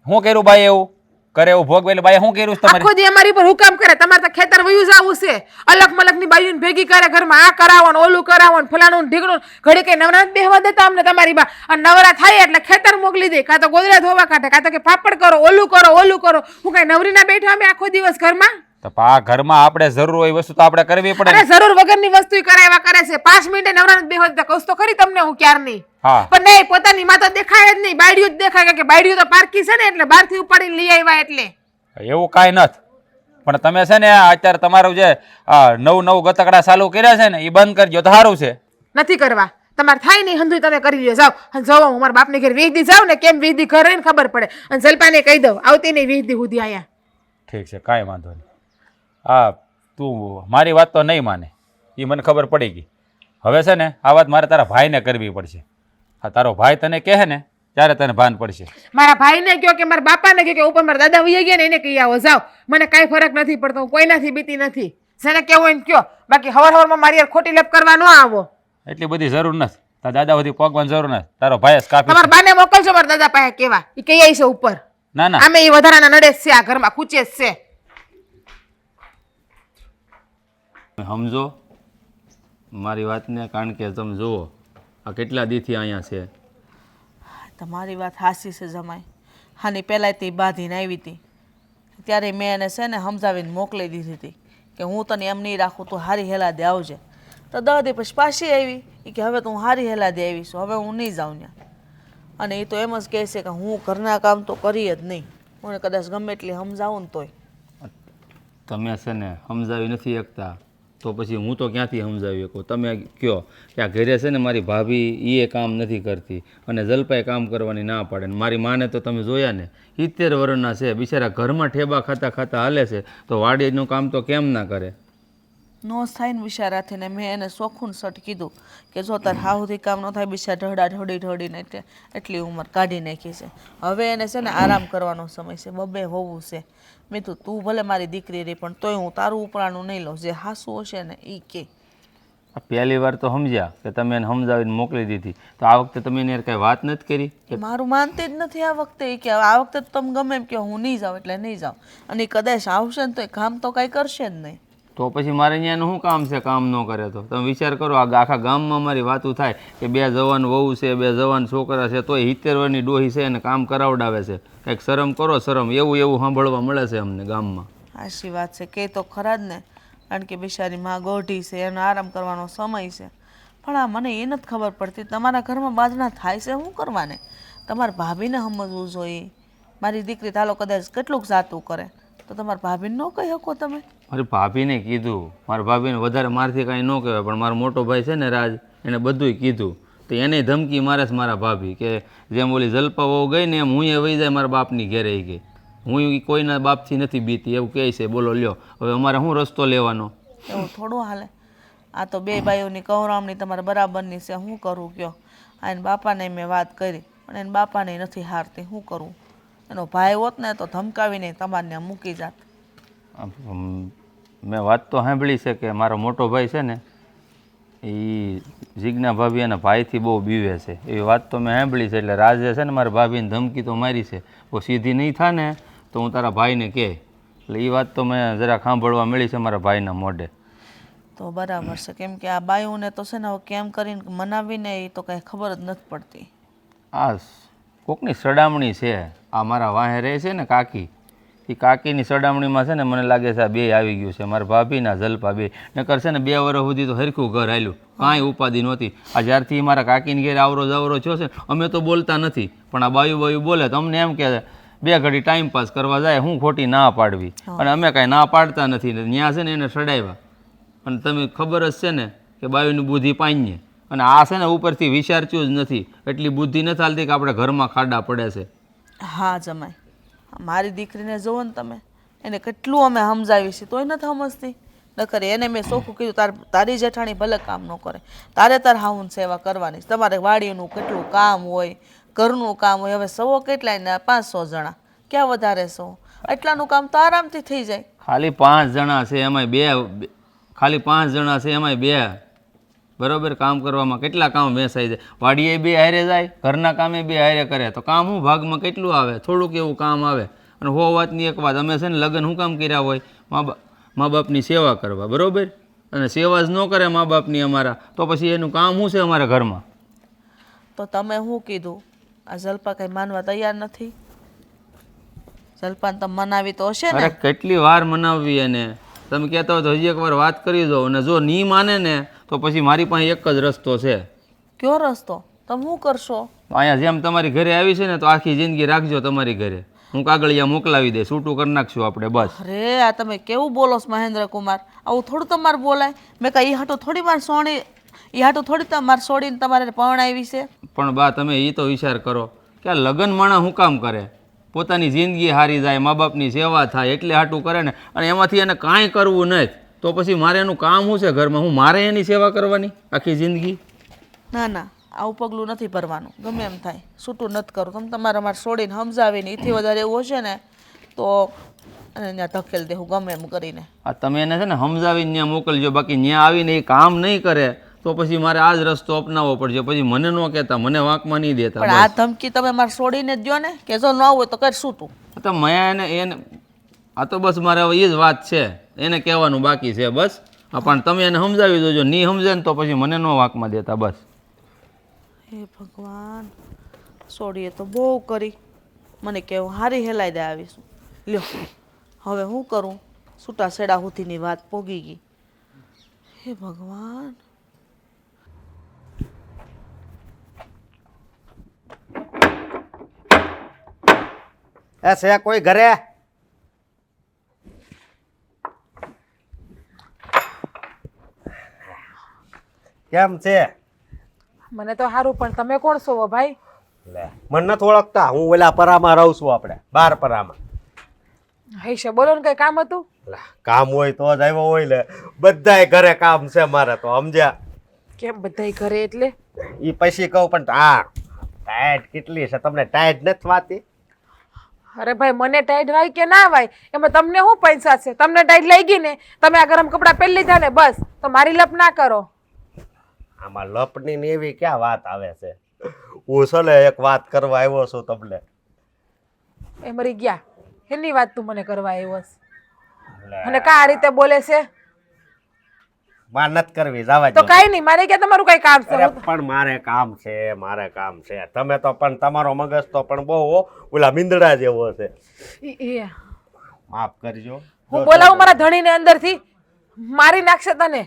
શું કર્યું બાઈ? એવું કરે એવું ભોગવે એટલે બાઈ શું કર્યું તમારે? આખો દી અમારી પર હુકામ કરે, તમારે તો ખેતર વયું જવું છે, અલગ મલક ની બાયુને ભેગી કરે ઘરમાં, આ કરાવો ને ઓલું કરાવો ને ફલાણું ઢીકણું. ઘડી કઈ નવરાત બેહવા દેતા અમને તમારી બા, અને નવરા થાય એટલે ખેતર મોકલી દે, કાં તો ગોદડા ધોવા કાઢે, કાં તો કે પાપડ કરો, ઓલું કરો. હું કઈ નવરી ના બેઠા અમે આખો દિવસ ઘરમાં? તો આ ઘરમાં આપણે જરૂર હોય વસ્તુ તો આપણે કરવી પડે ને. અરે જરૂર વગરની વસ્તુ કરાવ્યા કરે છે, 5 મિનિટે નવરા નથી બેહવા દેતા. કહું તો ખરી તમને હું ક્યારની. હા પણ નહીં, પોતાની માં તો દેખાય જ નહીં, બાયડીઓ જ દેખાય, કે બાયડીઓ તો પારકી છે ને એટલે બહારથી ઉપાડીને લઈ આવ્યા એટલે. એવું કાંઈ નથી, પણ તમે છે ને અત્યારે તમારું જે નવું ગતકડા ચાલુ કર્યા છે ને એ બંધ કરજો તો સારું છે. નથી કરવા, તમારે થાય નહીં હંધુય તમે કરી લ્યો. જાઓ અને જાઓ, હું મારા બાપની ઘેર 20 દી જાઉં ને, કેમ 20 દી ઘર રહીને ખબર પડે. અને જલપાને કહી દઉં આવતી નહીં 20 દી સુધી અહીંયા. ઠીક છે, કાંઈ વાંધો નહીં. હા તું મારી વાત તો નહીં માને એ મને ખબર પડી ગઈ. હવે છે ને આ વાત મારે તારા ભાઈને કરવી પડશે. હા તારો ભાઈ તને કહે ને ત્યારે તને ભાન પડશે. મારા ભાઈને કહો કે મારા બાપાને કહો કે ઉપર મારા દાદા વહી ગયા ને એને કહી આવો. જાઓ, મને કાંઈ ફરક નથી પડતો, હું કોઈનાથી બીતી નથી. જેને કેવું હોય ને કહો, બાકી હવારમાં મારી યાર ખોટી લેપ કરવા ન આવો. એટલી બધી જરૂર નથી, તારા દાદા બધી પગવાની જરૂર નથી, તારો ભાઈ જ કાફી તમારા બાને મોકલજો મારા દાદા પાસે કેવા, એ કહી આવી છે ઉપર. ના ના આમે એ વધારાના નડે જ છે, આ ઘરમાં ખૂચે જ છે. સમજો મારી વાતને, કારણ કે તમે જુઓ આ કેટલા દીથી અહીંયા છે. તમારી વાત હાસી છે જમાઈ. હાની પહેલાં તે બાંધીને આવી હતી ત્યારે મેં એને છે ને સમજાવીને મોકલી દીધી હતી કે હું તને એમ નહીં રાખું, તું હારી હેલા દે આવજે. તો 10 દી પછી પાછી આવી કે હવે તું હારી હેલા દે આવીશું, હવે હું નહીં જાઉં ત્યાં. અને એ તો એમ જ કહે છે કે હું ઘરના કામ તો કરી જ નહીં, હું કદાચ ગમે એટલી સમજાવું ને તોય. તમે છે ને સમજાવી નથી શકતા તો પછી હું તો ક્યાંથી સમજાવી શકું? તમે કહો કે આ ઘરે છે ને મારી ભાભી એ કામ નથી કરતી અને જલપાએ કામ કરવાની ના પાડે. ને મારી માને તો તમે જોયા ને 70 વર્ષના છે, બિચારા ઘરમાં ઠેબા ખાતા ખાતા હાલે છે, તો વાડીનું કામ તો કેમ ના કરે? નો થાય ને બિચારાથી ને મેં એને સોખું સટ કીધું કે જો તાર હાવથી કામ ન થાય બિચારા ઢળીને એટલે એટલી ઉંમર કાઢી નાખી છે. હવે એને છે ને આરામ કરવાનો સમય છે, બબે હોવું છે. મેં તું ભલે મારી દીકરી રહી પણ તોય હું તારું ઉપરાણું નહીં લઉં, જે હાસું હશે ને એ કે. પહેલી વાર તો સમજ્યા કે તમે એને સમજાવીને મોકલી દીધી, તો આ વખતે તમે એને કાંઈ વાત નથી કરી? મારું માનતી જ નથી આ વખતે. એ કે આ વખતે તો તમે ગમે એમ કે હું નહીં જાઉં એટલે નહીં જાઉં, અને એ કદાચ આવશે ને તો એ કામ તો કાંઈ કરશે જ નહીં. તો પછી મારે અહીંયાનું શું કામ છે? કામ ન કરે તો તમે વિચાર કરો, આ આખા ગામમાં મારી વાતું થાય કે 2 જવાન વહુ છે, 2 જવાન છોકરા છે, તોય 70 વર્ષની ડોહી છે એને કામ કરાવડાવે છે. કંઈક શરમ કરો, શરમ. એવું સાંભળવા મળે છે અમને ગામમાં. સાચી વાત છે, કે તો ખરા જ ને. કારણ કે બિચારી માં ગોઢી છે, એનો આરામ કરવાનો સમય છે. પણ આ મને એ નથી ખબર પડતી, તમારા ઘરમાં બાજણા થાય છે શું કરવાને? તમારા ભાભીને સમજવું જોઈએ. મારી દીકરી તાલો કદાચ કેટલુંક જાતું કરે તો તમારા ભાભીને ન કહી શકો તમે? મારી ભાભીને કીધું, મારા ભાભીને વધારે મારથી કાંઈ ન કહેવાય, પણ મારો મોટો ભાઈ છે ને રાજ, એને બધુંય કીધું. તો એને ધમકી મારે છે મારા ભાભી કે જેમ ઓલી જલપા વહુ ગઈ ને એમ હું એ વહી જાય મારા બાપની ઘેરે ગઈ. હું કોઈના બાપથી નથી બીતી એવું કહે છે. બોલો લ્યો, હવે અમારે શું રસ્તો લેવાનો? એવું થોડું હાલે. આ તો 2 ભાઈઓની કવરામણી તમારે બરાબરની છે. શું કરું કયો? આ એના બાપાને મેં વાત કરી પણ એના બાપાને નથી હારતી. શું કરું? એનો ભાઈ હોત ને તો ધમકાવીને તમારને મૂકી જાત. મેં વાત તો સાંભળી છે કે મારો મોટો ભાઈ છે ને એ જીજ્ઞા ભાભી એના ભાઈથી બહુ બીવે છે, એવી વાત તો મેં સાંભળી છે. એટલે રાજે છે ને મારા ભાભીને ધમકી તો મારી છે, બહુ સીધી નહીં થાય ને તો હું તારા ભાઈને કહે. એટલે એ વાત તો મેં જરા સાંભળવા મળી છે મારા ભાઈના મોઢે. તો બરાબર છે, કેમ કે આ બાયુને તો છે ને હવે કેમ કરીને મનાવીને એ તો કાંઈ ખબર જ નથી પડતી. આ કોકની સડામણી છે. આ મારા વાહે રહે છે ને કાકી, એ કાકીની સડામણીમાં છે ને મને લાગે છે આ 2 આવી ગયું છે, મારા ભાભીના જલપા 2. નકર છે ને 2 વર્ષ સુધી તો હરખું ઘર હાલ્યું, કાંઈ ઉપાધિ નહોતી. આ જ્યારથી મારા કાકીને ઘેર આવરો જવરો થયો છે અમે તો બોલતા નથી, પણ આ બાયું બોલે તો અમને એમ કે 2 ઘડી ટાઈમ પાસ કરવા જાય, હું ખોટી ના પાડવી. અને અમે કાંઈ ના પાડતા નથી. ત્યાં છે ને એને સડાવ્યા. અને તમે ખબર જ છે ને કે બાયુની બુદ્ધિ પાણીએ, અને આ છે ને ઉપરથી વિચારતું જ નથી. એટલી બુદ્ધિ નથી હાલતી કે આપણે ઘરમાં ખાડા પડે છે. હા જમાઈ, મારી દીકરીને જુઓ ને તમે, એને કેટલું અમે સમજાવી છે તોય નથી સમજતી. નકર એને મેં ચોખ્ખું કીધું તારી જેઠાણી ભલે કામ ન કરે, તારે તાર હાઉન સેવા કરવાની. તમારે વાડીનું કેટલું કામ હોય, ઘરનું કામ હોય. હવે સૌ કેટલાય ને 500 જણા, ક્યાં વધારે સૌ? એટલાનું કામ તો આરામથી થઈ જાય. ખાલી 5 જણા છે એમાંય 2, ખાલી 5 જણા છે એમાંય 2 બરાબર કામ કરવામાં કેટલા કામ વેસાઈ જાય. વાડીએ 2 હારે જાય, ઘરના કામે 2 હારે કરે તો કામ હું ભાગમાં કેટલું આવે? થોડુંક એવું કામ આવે. અને વાતની એક વાત, અમે છે ને લગ્ન શું કામ કર્યા હોય? મા બાપની સેવા કરવા, બરાબર? અને સેવા જ ન કરે મા બાપની અમારા, તો પછી એનું કામ શું છે અમારા ઘરમાં? તો તમે શું કીધું? આ જલપા કંઈ માનવા તૈયાર નથી? જલપાને તમે મનાવી તો હશે ને? અરે કેટલી વાર મનાવવી એને. તમે કહેતા હોય તો હજી એકવાર વાત કરી દો, અને જો નહીં માને ને તો પછી મારી પાસે એક જ રસ્તો છે. કયો રસ્તો? તમે શું કરશો? અહીંયા જેમ તમારી ઘરે આવી છે ને તો આખી જિંદગી રાખજો તમારી ઘરે. હું કાગળિયા મોકલાવી દે, છૂટું કરી નાખશું આપણે બસ. અરે આ તમે કેવું બોલો છો મહેન્દ્ર કુમાર? આવું થોડું તમારે બોલાય? મેં કાંઈ એ હાટું થોડી માર સોણી, એ હાટું થોડી તમારે છોડીને તમારે પરણાવી છે? પણ બા તમે એ તો વિચાર કરો કે આ લગ્ન માણા શું કામ કરે? પોતાની જિંદગી હારી જાય, મા બાપની સેવા થાય એટલે હાટું કરે ને. અને એમાંથી એને કાંઈ કરવું નથી તો પછી મારે એનું કામ શું છે ઘરમાં? હું મારે એની સેવા કરવાની આખી જિંદગી? ના ના, આવું પગલું નથી ભરવાનું. ગમે એમ થાય છૂટું નથી કરું. તમે તમારે અમારે છોડીને સમજાવીને એથી વધારે એવું હશે ને તો અને ત્યાં ધકેલ દેવું ગમે એમ કરીને. આ તમે એને છે ને સમજાવીને ત્યાં મોકલજો, બાકી ત્યાં આવીને એ કામ નહીં કરે તો પછી મારે આ જ રસ્તો અપનાવવો પડશે. પછી મને ન કહેતા, મને વાંકમાં નહીં દેતા. પણ આ ધમકી તમે મારે છોડીને જ દો ને, કે જો ન હોય તો કરશું તું. તો મેં એને આ તો બસ મારે હવે એ જ વાત છે, એને કહેવાનું બાકી છે બસ. હા પણ તમે એને સમજાવી દો, નહીં સમજે ને તો પછી મને ન વાંકમાં દેતા બસ. હે ભગવાન, છોડીએ તો બહુ કરી, મને કેવું હારી હેલાઈ દે આવીશું. લ્યો હવે હું કરું? છૂટા છેડા સુધીની વાત પોગી ગઈ. હે ભગવાન. એ છે કોઈ ઘરે? કેમ છે? મને તો સારું, પણ તમે કોણ છો ભાઈ? લે મને નથી ઓળખતા? હું ઓલા પરામાં રહું છું, આપણે 12 પરામાં. હૈશે બોલો ને કઈ કામ હતું? લા, કામ હોય તો જ આવ્યો હોય ને. બધાય ઘરે કામ છે મારે તો, સમજ્યા? કેમ બધાય ઘરે એટલે? ઈ પછી કહું પણ હા ટાઈટ કેટલી છે તમને ટાઈટ નથી વાતી? અરે ભાઈ મને ટાઈટ વાય કે ના વાય એમાં તમને શું પૈસા છે? તમને ટાઈટ લઈ ગઈ ને, તમે આ ગરમ કપડાં પહેરી લીધા ને બસ, તો મારી લપ ના કરો. આમાં લપની ને એવી ક્યાં વાત આવે છે? હું છે ને એક વાત કરવા આવ્યો છું તમને. એ મરી ગયા એની વાત તું મને કરવા આવ્યો છે? લે, અને કા આ રીતે બોલે છે? માં નથી કરવી, જવા તો દો. કાઈ નહીં, મારે ક્યાં તમારું કઈ કામ છે? અરે પણ મારે કામ છે. તમે તો પણ તમારો મગજ તો પણ બહુ ઓલા મીંદડા જેવો છે. માફ કરજો. હું બોલાવું મારા ધણીને અંદરથી, મારી નાખશે તને.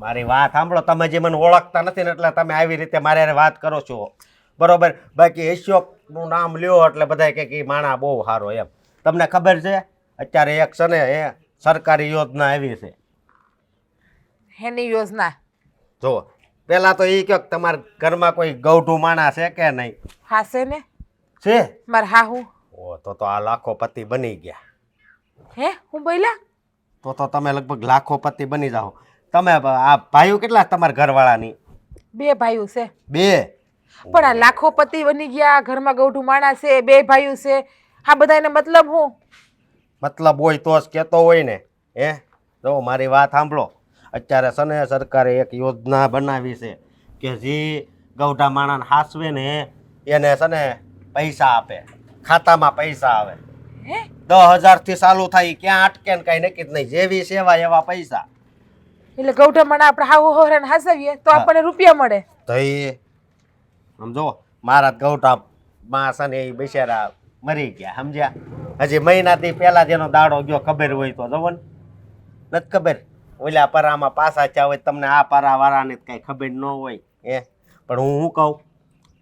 મારી વાત સાંભળો, તમે જે મને ઓળખતા નથી ને એટલે તમે આવી રીતે મારી હારે વાત કરો છો, બરોબર? બાકી અશોક નું નામ લ્યો એટલે બધા કે ઈ માણા બહુ સારો એમ. તમને ખબર છે અત્યારે એક છે ને એ સરકારી યોજના આવી છે. એની યોજના? જો પેલા તો એ કહો કે તમારા ઘરમાં કોઈ ગૌઢું માણા છે કે નહીં? હા છે ને, છે? મારે હા હું. ઓ તો આ લાખોપતિ બની ગયા. હે હું બોલ્યા? તો તમે લગભગ લાખોપતિ બની જાઓ. તમે આ ભાઈઓ કેટલા તમારા ઘરવાળાની? 2 ભાઈઓ છે. 2? પણ આ લાખોપતિ બની ગયા, ઘરમાં ગૌઠું માણસ છે, 2 ભાઈઓ છે, આ બધાને મતલબ હું? મતલબ હોય તો જ કહેતો હોય ને. હે જો મારી વાત સાંભળો, અત્યારે છે ને સરકારે એક યોજના બનાવી છે કે જે ગૌઢા માણાને હાસવે ને એને છે ને પૈસા આપે, ખાતામાં પૈસા આવે. હે 10,000 થી ચાલુ થાય, ક્યાં અટકે ને કઈ નક્કી જ નહીં. જેવી સેવા એવા પૈસા. એટલે ગૌઠા માણા આપણે હાવ હોરાને હાસવીએ તો આપણને રૂપિયા મળે. તો એ સમજો મારા ગૌઠા માં છે ને એ બિચારા મરી ગયા, સમજ્યા? હજી મહિનાથી પહેલા જેનો દાડો ગયો ખબર હોય તો જવો ને. નથી ખબર? ઓલા પરામાં પાછા થયા હોય, તમને આ પરાવાળાને કઈ ખબર ન હોય. પણ હું શું કહું,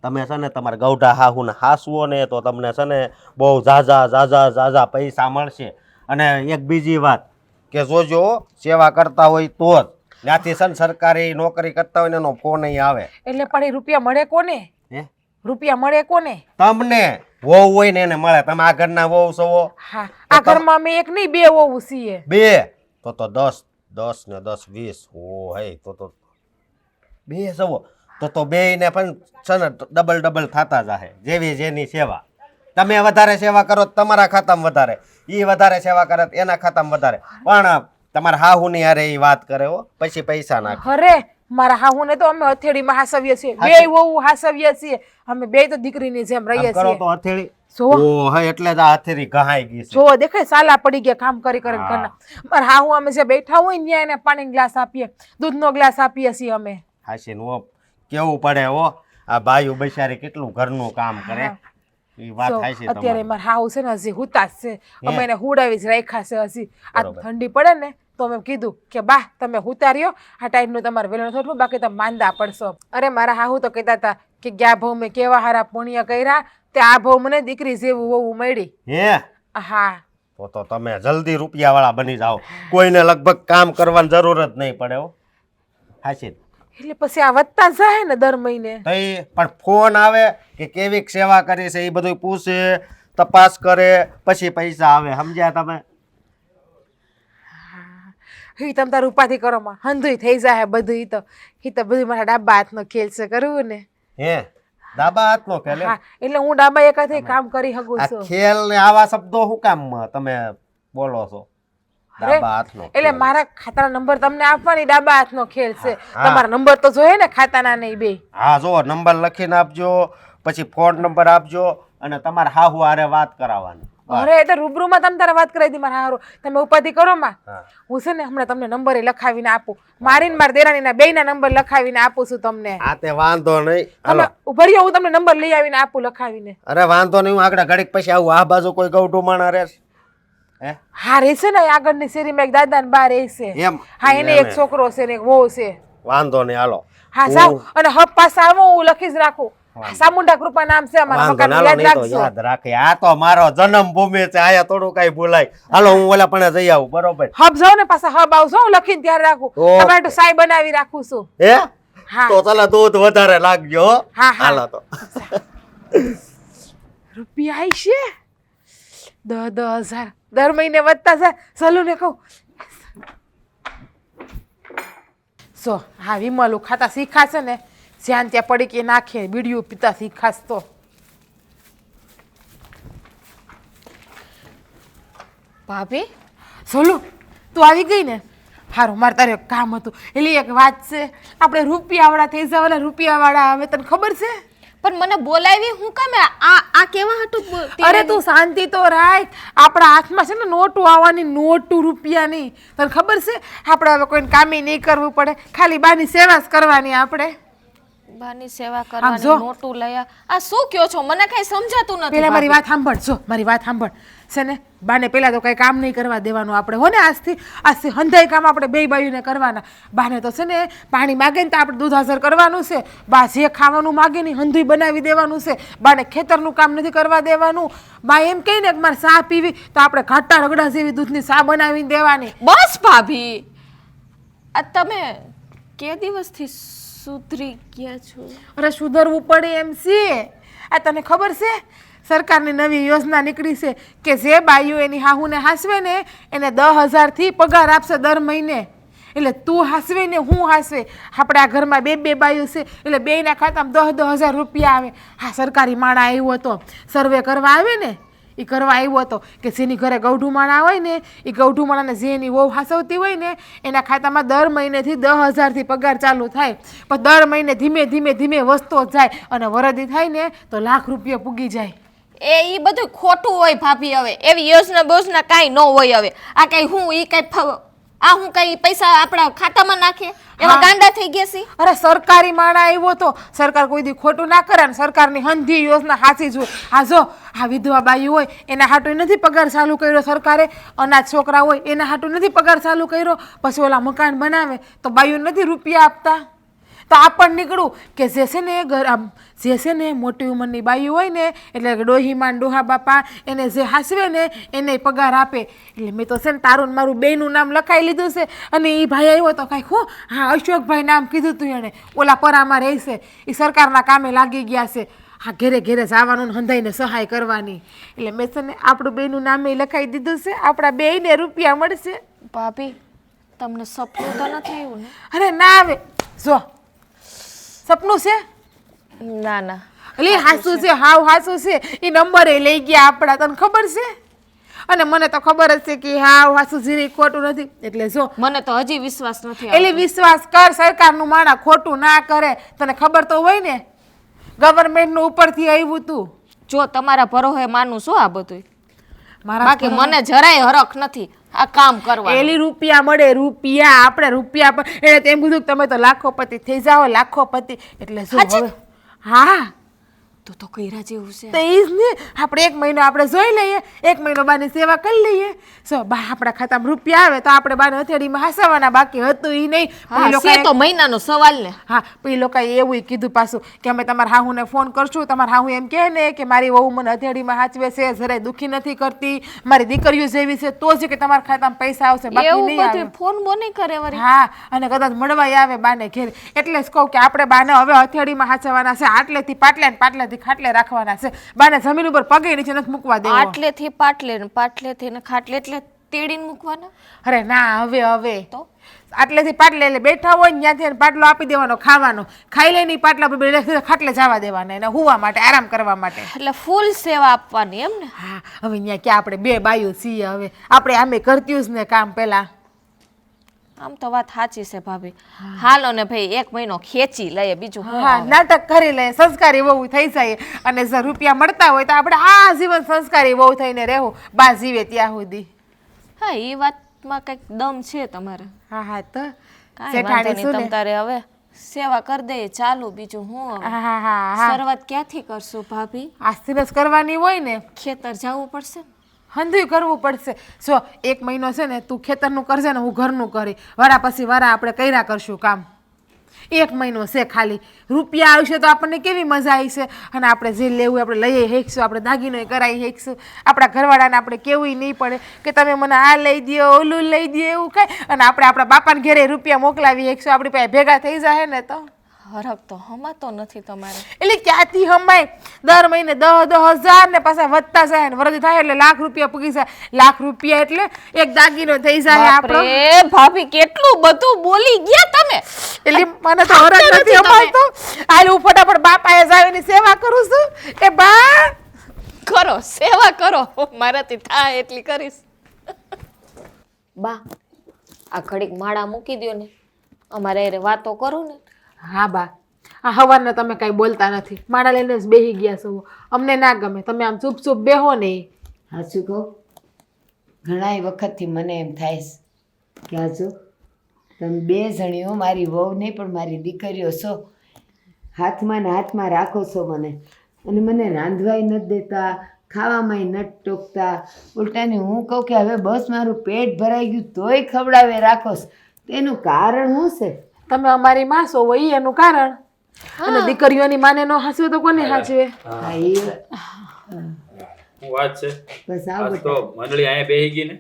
તમે છે ને તમારા ગૌઢા હાહુને હાસવો ને તો તમને છે ને બહુ ઝાઝા પૈસા મળશે. અને એક બીજી વાત કે જોજો સેવા કરતા હોય તો જ ત્યાંથી છે ને સરકારી નોકરી કરતા હોય ને એનો ફોન અહીં આવે. એટલે પણ એ રૂપિયા મળે કોને? હે રૂપિયા મળે કોને? તમને વહુ હોય ને એને મળે. તમે આ ઘરના વહુ છો? હા, આ ઘરમાં અમે એક નહીં 2 વહુ છીએ. 2? તો 10 ને 10 20. ઓ હે તો 2 સવો તો 2 ને પણ છે ને ડબલ થતા જાહે. જેવી જેની સેવા. તમે વધારે સેવા કરો તો તમારા ખાતામાં વધારે, ઈ વધારે સેવા કરે તો એના ખાતામાં વધારે. પણ તમારા હાહુની હારે ઈ વાત કરે હો, પછી પૈસા નાખે. અરે મારા હાહુને તો અમે હથેળીમાં હાસવીએ છીએ, 2 વહુ હાસવીએ છીએ અમે, 2 તો દીકરીની જેમ રહીએ કરો છીએ. તો હથેળી. જો ઓ હે એટલે જ આ હથેળી ઘહાઈ ગઈ છે. જો દેખાય સાલા પડી ગયા કામ કરી કરીને ઘરના. મારા હાહુ અમે જે બેઠા હોય ને ત્યાં એને પાણીનો ગ્લાસ આપીએ, દૂધનો ગ્લાસ આપીએ છીએ અમે. હાસીન ઓ કેવું પડે હો, આ બાયુ બિચારી કેટલું ઘરનું કામ કરે. ઈ વાત જો થાય છે અત્યારે તમારી. મારા હાહુ છે ને હજી હુતા જ છે, અમે એને હુડાવી જ રાખ્યા છે હજી. આ બરોબર. ઠંડી પડે ને તો અમે કીધું કે બા તમે હુતા રહ્યો, આ ટાઈમનું તમારે વેલણ થોડું, બાકી તમે માંદા પડશો. અરે મારા હાહુ તો કહેતા હતા કે ગયા ભાવ મેં કેવા હારા પુણ્ય કર્યા, તે આ ભાવ મને દીકરી જેવું વહુ મળી. હે હા તો તમે જલ્દી રૂપિયાવાળા બની જાઓ. કોઈને લગભગ કામ કરવાની જરૂર જ નહીં પડે હો. હાચી. એટલે પછી આ વધતા જાય ને દર મહિને. તઈ પણ ફોન આવે કે કેવી સેવા કરી છે એ બધું પૂછે, તપાસ કરે, પછી પૈસા આવે. સમજ્યા તમે? એ તમે તાર ઉપાધિ કરો માં હંધુય થઈ જાય બધું. ઈ તો બધું મારા ડાબા હાથનો ખેલ છે કરવું ને. હે ડાબા હાથનો ખેલ એમ? હા એટલે હું ડાબા એકાથી કામ કરી શકું આ છું. ખેલ ને આવા શબ્દો શું કામ તમે બોલો છો? અરે, ડાબા હાથનો એટલે ખેલ. મારા ખાતાના નંબર તમને આપવાની ડાબા હાથનો ખેલ છે. હા. તમારા નંબર તો જોઈએ ને ખાતાના નહીં બે. હા જો નંબર લખીને આપજો, પછી ફોન નંબર આપજો અને તમારે હાહુ હારે વાત કરાવવાની. અરે એ તો રૂબરૂમાં તમે તારે વાત કરાવી દી મારા હારું. તમે ઉપાધિ કરો માં. હા. હું છે ને હમણાં તમને નંબરે લખાવીને આપું. મારી ને મારા દેરાણીના બેયના નંબર લખાવીને આપું છું તમને. આ તે વાંધો નહીં. તમે હાલો. ઉભા રહ્યો, હું તમને નંબર લઈ આવીને આપું લખાવીને. અરે વાંધો નહીં, હું આગળ ઘડીક પછી આવું. આ બાજુ કોઈ ગૌઢું માણા રહેશે? હે હા રહેશે ને આગળની શેરીમાં એક દાદા ને બા રહેશે. એમ? હા એને એક છોકરો છે ને એક વહુ છે. વાંધો નહીં, હાલો. હા સાવ અને હપ પાછા આવો હું લખી જ રાખું. સામુંડા કૃપા નામ છે અમારા વાંધો મકાન, નહીં, હાલો, યાદ નહીં તો રાખજો. યાદ રાખે. આ તો મારો જન્મભૂમિ છે, આયા થોડું કઈ ભૂલાય. હાલો હું ઓલા પણ જઈ આવું. બરોબર? હબ જાઓ ને પાછા હબ આવજો, હું લખીને ત્યારે રાખું. ઓકે. તમારે તો સાય બનાવી રાખું છું. હે હા. તો ચાલો દૂધ વધારે લાગજો હો. હા, હા. હાલો તો. રૂપિયા આઈ છે 10,000 દર મહિને વધતા જાય. સલુને કહું હા વિમલું ખાતા શીખાશે ને જ્યાં ત્યાં પડી કે નાખે બીડીયું પીતા શીખાશ તો. ભાભી સોલું તું આવી ગઈ ને સારું મારે તારે એક કામ હતું એટલે એક વાત છે આપણે રૂપિયાવાળા થઈ જવાના રૂપિયાવાળા હવે તને ખબર છે. પણ મને બોલાવી હું કામ આ કેવા હતું અરે તું શાંતિ તો રાખ આપણા હાથમાં છે ને નોટું આવવાની નોટું રૂપિયાની તને ખબર છે આપણે હવે કોઈને કામે નહીં કરવું પડે ખાલી બાની સેવા જ કરવાની આપણે. બાની સેવા જો. કરવાની નોટું લયા આ શું કયો છો મને કઈ સમજાતું નથી પેલા મારી ભાભી. વાત સાંભળ જો મારી વાત સાંભળ છે ને બાને પેલા તો કઈ કામ નહીં કરવા દેવાનું આપણે હો ને આજથી હંધાઈ કામ આપણે બે બાયુને કરવાના. બાને તો છે ને પાણી માગે ને તો આપણે દૂધ હાજર કરવાનું છે. બા જે ખાવાનું માગે ને હંધુઈ બનાવી દેવાનું છે. બાને ખેતરનું કામ નથી કરવા દેવાનું. બા એમ કહે ને કે મારે ચા પીવી તો આપણે ઘાટા રગડા જેવી દૂધની ચા બનાવી દેવાની. બસ ભાભી આ તમે કે દિવસથી સુધરી ગયા છો? અરે સુધરવું પડે એમ છે. આ તને ખબર છે સરકારની નવી યોજના નીકળી છે કે જે બાયું એની હાહુને હાસવે ને એને 10,000 પગાર આપશે દર મહિને. એટલે તું હાસવે ને હું હાસવે આપણા ઘરમાં બે બાયું છે એટલે બેયના ખાતામાં 10,000 રૂપિયા આવે. હા સરકારી માણા આવ્યો હતો સર્વે કરવા આવે ને એ કરવા આવ્યો હતો કે જેની ઘરે ગૌઢું માણા હોય ને એ ગૌઢું માણાને જેની વહુ હાસવતી હોય ને એના ખાતામાં દર મહિનેથી 10,000 પગાર ચાલુ થાય. પણ દર મહિને ધીમે વસતો જ જાય અને વરદી થાય ને તો લાખ રૂપિયા પૂગી જાય. ઈ બધું ખોટું હોય ભાભી. હવે એવી યોજના બોજના કાંઈ ન હોય. હવે આ કઈ હું ઈ કઈ આ હું કઈ પૈસા આપણા ખાતામાં નાખે એવા ગાંડા થઈ ગયા છે. અરે સરકારી માણા આવ્યો તો સરકાર કોઈ દી ખોટું ના કરે ને સરકારની હંધી યોજના હાચી જ હોય. આ જો આ વિધવા બાઈ હોય એના હાટું નથી પગાર ચાલુ કર્યો સરકારે. અનાજ છોકરા હોય એના હાટું નથી પગાર ચાલુ કર્યો. પછી ઓલા મકાન બનાવે તો બાયું નથી રૂપિયા આપતા. તો આ પણ નીકળું કે જે છે ને જે છે ને મોટી ઉંમરની બાઈ હોય ને એટલે ડોહીમાં ડોહા બાપા એને જે હાસવે ને એને પગાર આપે. એટલે મેં તો છે ને તારું ને મારું બેયનું નામ લખાઈ લીધું છે. અને એ ભાઈ આવ્યો તો કાંઈક હું હા અશોકભાઈ નામ કીધું હતું એણે ઓલા પરામાં રહેશે એ સરકારના કામે લાગી ગયા છે. હા ઘેરે જવાનું ને હંધાઈને સહાય કરવાની. એટલે મેં છે ને આપણું બેયનું નામે લખાઈ દીધું છે. આપણા બેયને રૂપિયા મળશે. ભાભી તમને સપનું તો નથી આવ્યું ને? અરે ના આવે જો સપનું છે ના ના એટલે હાસુ છે હાવ હાસુ છે. એ નંબરે લઈ ગયા આપણા તને ખબર છે. અને મને તો ખબર જ છે કે હાવ હાસુ જીરી ખોટું નથી. એટલે જો મને તો હજી વિશ્વાસ નથી એટલે વિશ્વાસ કર સરકારનું માણા ખોટું ના કરે. તને ખબર તો હોય ને ગવર્મેન્ટનું ઉપરથી આવ્યું તું. જો તમારા ભરોહે માનું છું આ બધું. મારા બાકી મને જરાય હરખ નથી આ કામ કરવા. એલી રૂપિયા મળે રૂપિયા આપણે રૂપિયા પર એટલે તેમ કીધું કે તમે તો લાખોપતિ થઈ જાઓ લાખોપતિ. એટલે શું હવે હા તું તો કઈરા જેવું છે. તો ઈ જ ને આપણે 1 મહિનો આપણે જોઈ લઈએ 1 મહિનો બાની સેવા કરી લઈએ. સો બા આપણા ખાતામાં રૂપિયા આવે તો આપણે બાને હથેળીમાં હાસવાના બાકી હતું ઈ નહીં. હા, છે તો મહિનાનો સવાલ ને. હા પછી લોકોએ એવું કીધું પાછું કે અમે તમારા હાહુને ફોન કરશું. તમારા હાહુ એમ કહે ને કે મારી વહુ મને હથેળીમાં હાચવે છે જરાય દુઃખી નથી કરતી મારી દીકરીઓ જેવી છે તો જ કે તમારા ખાતામાં પૈસા આવશે બાકી એવું નહીં આવે. બધું ફોન બોની કરે વળી. હા અને કદાચ મળવાય આવે બાને ઘેર. એટલે જ કહું કે આપણે બાને હવે હથેળીમાં હાચવવાના છે. આટલેથી પાટલે ને પાટલેથી ખાટલે રાખવાના છે. બાને જમીન ઉપર પગે નીચે નથી મૂકવા દેવો. આટલેથી પાટલે ને પાટલેથી ને ખાટલે એટલે તેડીને મૂકવાના. અરે ના હવે તો આટલેથી પાટલે એટલે બેઠા હોય ને ત્યાંથી પાટલો આપી દેવાનો ખાવાનો. ખાઈ લે ની પાટલા પર ખાટલે જવા દેવાના એને હુવા માટે આરામ કરવા માટે. એટલે ફૂલ સેવા આપવાની એમ ને. હા હવે અહીંયા ક્યાં આપણે બે બાયું છીએ. હવે આપણે આમે કરતી જ ને કામ પેલા. આમ તો વાત સાચી છે ભાભી. હાલો ને ભાઈ 1 મહિનો ખેંચી લઈએ બીજું શું હા આવે. નાટક કરી લે સંસ્કારી વહુ થઈ જાય. અને જો રૂપિયા મળતા હોય તો આપણે આ જીવન સંસ્કારી વહુ થઈને રહેવું બા જીવે ત્યાં સુધી. હા એ વાતમાં કઈક દમ છે તમારે. હા તો કાંઈ વાંધો નહીં, તમ તારે હવે સેવા કરી દઈએ ચાલુ બીજું હું હવે. હા શરૂઆત ક્યાંથી કરશું ભાભી? આજથી જ કરવાની હોય ને. ખેતર જવું પડશે ને. હંધુય કરવું પડશે. જો 1 મહિનો છે ને તું ખેતરનું કરશે ને હું ઘરનું કરી વારા પછી વારા આપણે કર્યા કરશું કામ. 1 મહિનો છે ખાલી. રૂપિયા આવશે તો આપણને કેવી મજા આવી છે. અને આપણે જે લેવું આપણે લઈએ હેકશું આપણે દાગીનો કરાવી હેકશું. આપણા ઘરવાળાને આપણે કેવું નહીં પડે કે તમે મને આ લઈ દો ઓલું લઈ દો એવું કાંઈ. અને આપણે આપણા બાપાને ઘેરે રૂપિયા મોકલાવી હેકશું આપણી પાસે ભેગા થઈ જાય ને તો. હરક તો હમાતો નથી તમારે. એટલે ક્યાંથી હમાય? દર મહિને 10,000 ને પાછા વધતા જાય ને વરદી થાય એટલે લાખ રૂપિયા પૂગી જાય. લાખ રૂપિયા એટલે એક દાગીનો થઈ જાય આપણો. બાપરે ભાભી કેટલું બધું બોલી ગયા તમે. એટલે મને તો હરખ નથી હમાતો. હાલ હું ફટાફટ બાપાએ જાવીની સેવા કરું છું. એ બા કરો સેવા કરો, મારાથી થાય એટલી કરીશ. બા આ ઘડીક માળા મૂકી દ્યો ને, અમારે હારે વાતો કરું ને. હા બા, આ હવારના તમે કાંઈ બોલતા નથી, માળા લઈને જ બેહી ગયા છો. અમને ના ગમે, તમે આમ ચૂપ ચૂપ બેહો ને. હાચું કહું, ઘણાય વખતથી મને એમ થાય છે કે હાચું તમે બે જણીઓ મારી વહુ નહીં પણ મારી દીકરીઓ છો. હાથમાં ને હાથમાં રાખો છો મને, અને મને રાંધવાય નથી દેતા, ખાવામાંય નથી ટોકતા. ઉલટાને હું કહું કે હવે બસ મારું પેટ ભરાઈ ગયું તોય ખવડાવે રાખો છો. તેનું કારણ શું છે? તમે અમારી માં છો ઈ એનું કારણ. અને દીકરીઓની માને નો હાચવે તો કોને હાચવે? હા એ શું વાત છે? બસ આજ આવું તો મંડળી અહીંયા બેહી ગઈ ને.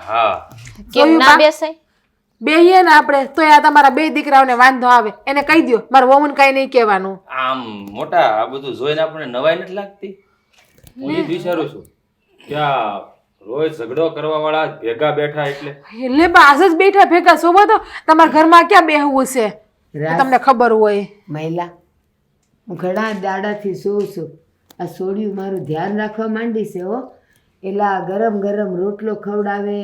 હા કેમ ના બેસાય? બેહીએ ને આપણે તોય આ તમારા બે દીકરાઓને વાંધો આવે. એને કહી દો મારા વહુને કઈ નહીં કહેવાનું. આમ મોટા આ બધું જોઈને આપણને નવાઈ નથી લાગતી? હું એ જ વિચારું છું કે આ રોજ ઝઘડો કરવા વાળા ભેગા બેઠા એટલે એટલે બા આજ જ બેઠા ભેગા છો તો તમારા ઘરમાં ક્યાં બેહવું છે? એ તમને ખબર હોય. મહિલા હું ઘણા દાડાથી જોઉં છું આ સોડિયું મારું ધ્યાન રાખવા માંડી છે હો. એલા ગરમ ગરમ રોટલો ખવડાવે,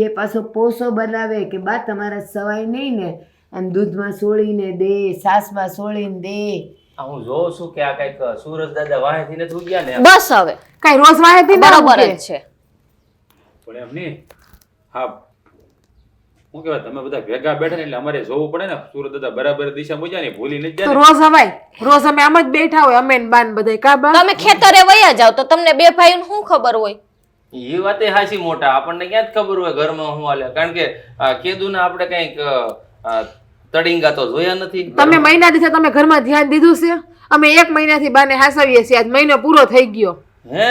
એ પાછો પોસો બનાવે કે બા તમારા સવાય નહીં ને, અને દૂધમાં સોળીને દે, સાસમાં સોળીને દે. આ હું જોઉં છું કે આ કઈક સુરજ દાદા વાહેથી નથી ઉગ્યા ને. બસ હવે કઈ રોજ વાહેથી ના બરોબર ઉગે. જ છે. પણ એમ નહીં. હા શું કહેવાય, તમે બધા ભેગા બેઠા ને એટલે અમારે જોવું પડે ને. સુરત દાદા બરાબર દિશા મૂક્યા ને ભૂલી નથી તો જાય ને. રોજ હવાય, રોજ અમે આમ જ બેઠા હોય અમે ને બાન બધાય કા બા? તમે ખેતરે વયા જાવ તો તમને બે ભાઈઓને શું ખબર હોય? એ વાતે હાચી મોટા, આપણને ક્યાં જ ખબર હોય ઘરમાં શું હાલે? કારણ કે કેદુને આપણે કઈક તડિંગા તો જોયા નથી. તમે મહિના દીધા તમે ઘરમાં ધ્યાન દીધું છે? અમે 1 મહિનાથી બાને હાસવીએ છીએ, આજ મહિનો પૂરો થઈ ગયો. હે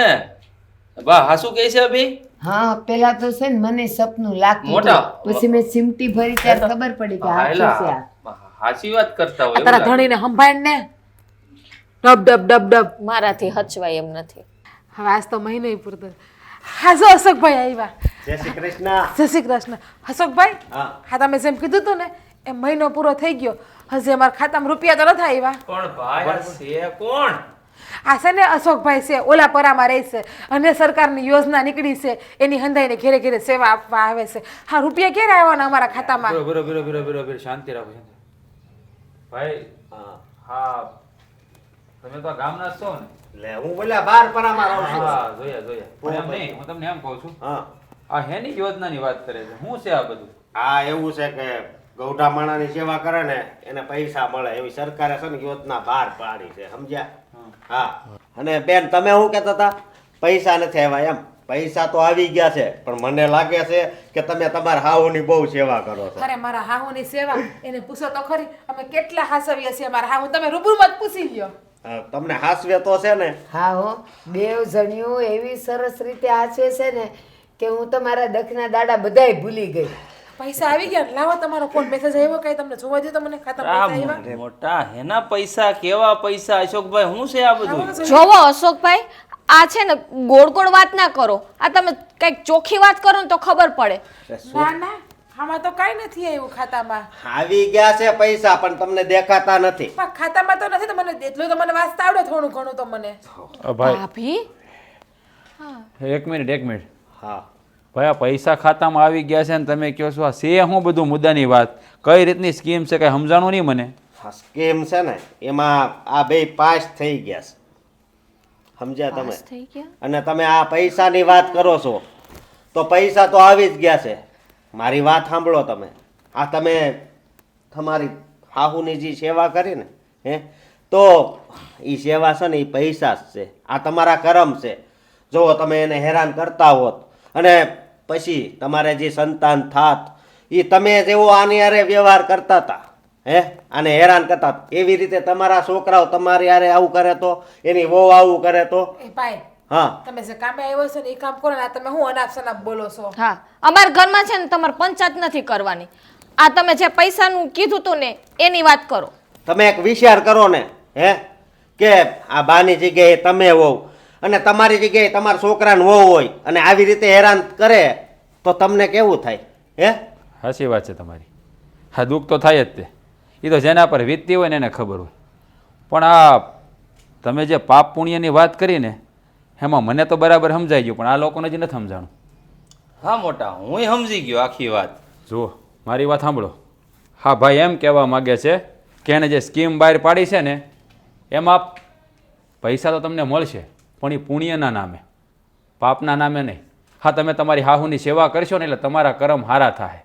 બા હાસુ કહે છે અભી? હા પેલા તો છે ને મને સપનું લાગતું મોટા. હતું. પછી મેં સિમટી ભરી ત્યારે ખબર પડી કે હાચું છે આ. હાચી વાત કરતા હોય આ તારા એવું લાગે. ધણીને સંભાળ ને. ડબ ડબ ડબ ડબ. મારાથી હચવાય એમ નથી. હવે આજ તો મહિનો પૂરતો. હા જો અશોકભાઈ આવ્યા. જય શ્રી કૃષ્ણ. જય શ્રી કૃષ્ણ. અશોકભાઈ, હા. હા તમે જેમ કીધું હતું ને એ મહિનો પૂરો થઈ ગયો, હજી અમારા ખાતામાં રૂપિયા તો નથી આવ્યા. પણ ભાઈ આ છે કોણ? આ છે ને અશોકભાઈ છે, ઓલા પરામાં રહે છે, અને સરકારની યોજના નીકળી છે એની હંધાઈને ઘેરે ઘેરે સેવા આપવા આવે છે. હા રૂપિયા ક્યારે આવવાના અમારા ખાતામાં? બરોબર શાંતિ રાખો શાંતિ. ભાઈ હા તમે તો આ ગામના જ છો ને? લે હું બોલ્યા 12 પરામાં રહું છું. હા જોયા પણ એમ નહીં, હું તમને એમ કહું છું હા આ હેની યોજનાની વાત કરે છે? શું છે આ બધું? આ એવું છે કે ગૌઢા માણાની સેવા કરે ને એને પૈસા મળે એવી સરકારે છે ને યોજના બહાર પાડી છે, સમજ્યા? હા. અને બેન તમે શું કહેતા હતા પૈસા નથી આવ્યા એમ? પૈસા તો આવી ગયા છે, પણ મને લાગે છે કે તમે તમારા હાહુની બહુ સેવા કરો છો. અરે મારા હાહુની સેવા એને પૂછો તો ખરી, અમે કેટલા હાસવીએ છીએ મારા હાહુ. તમે રૂબરૂમાં જ પૂછી લ્યો. તમને હાસવે તો છે ને. હા હો, બેવ જણીઓ એવી સરસ રીતે હાચવે છે ને કે હું તો મારા દખના દાડા બધાય ભૂલી ગઈ. પૈસા આવી ગયા? લાવો તમારો ફોન મેસેજ આવ્યો કઈ તમને જોવા દે તો મને ખાતામાં પૈસા આવ્યા. મોટા હેના પૈસા? કેવા પૈસા? અશોકભાઈ શું છે આ બધું? જોવો અશોકભાઈ, આ છે ને ગોળ ગોળ વાત ના કરો. આ તમે કઈક ચોખ્ખી વાત કરો ને તો ખબર પડે. ના ના આમાં તો કઈ નથી આવ્યું ખાતામાં. આવી ગયા છે પૈસા પણ તમને દેખાતા નથી. પણ ખાતામાં તો નથી તો મને એટલું તો મને વાંચતા આવડે થોડું ઘણું તો મને. ભાઈ ભાભી એક મિનિટ હા ભાઈ, આ પૈસા ખાતામાં આવી ગયા છે ને તમે કહો છો આ છે શું બધું મુદ્દાની વાત? કઈ રીતની સ્કીમ છે કઈ સમજાણું નહીં મને. આ સ્કીમ છે ને એમાં આ બે પાસ થઈ ગયા છે, સમજ્યા તમે? પાસ થઈ ગયા? અને તમે આ પૈસાની વાત કરો છો તો પૈસા તો આવી જ ગયા છે. મારી વાત સાંભળો તમે. આ તમે તમારી હાહુની જે સેવા કરી ને તો એ સેવા છે ને એ પૈસા જ છે. આ તમારા કરમ છે. જો તમે એને હેરાન કરતા હોત અને પછી તમારે જે સંતાન થાત એ તમે જેવો આની હારે વ્યવહાર કરતા હતા આને હેરાન કરતા એવી રીતે તમારા છોકરાઓ તમારી હારે આવું કરે તો એની વહુ આવું કરે તો એ ભાઈ હા તમે જે કામે આવ્યો છો ને એ કામ કરો ને. આ તમે હું અનાપ શનાપ બોલો છો? હા, અમારા ઘરમાં છે ને તમારે પંચાયત નથી કરવાની. આ તમે જે પૈસાનું કીધું તું ને એની વાત કરો. તમે એક વિચાર કરો ને હે કે આ બાની જગ્યાએ તમે હોવ અને તમારી જગ્યાએ તમારા છોકરાને વહુ હોય અને આવી રીતે હેરાન કરે તો તમને કેવું થાય હે? સાચી વાત છે તમારી. હા, દુઃખ તો થાય જ તે. એ તો જેના પર વીતતી હોય ને એને ખબર હોય. પણ આ તમે જે પાપ પુણ્યની વાત કરી ને એમાં મને તો બરાબર સમજાઈ ગયું, પણ આ લોકોને જ નથી સમજાણું. હા મોટા, હું સમજી ગયો આખી વાત. જુઓ, મારી વાત સાંભળો. હા ભાઈ એમ કહેવા માગે છે કે એને જે સ્કીમ બહાર પાડી છે ને એમાં પૈસા તો તમને મળશે, પણ એ પુણ્યના નામે, પાપના નામે નહીં. હા, તમે તમારી હાહુની સેવા કરશો ને એટલે તમારા કર્મ હારા થાય,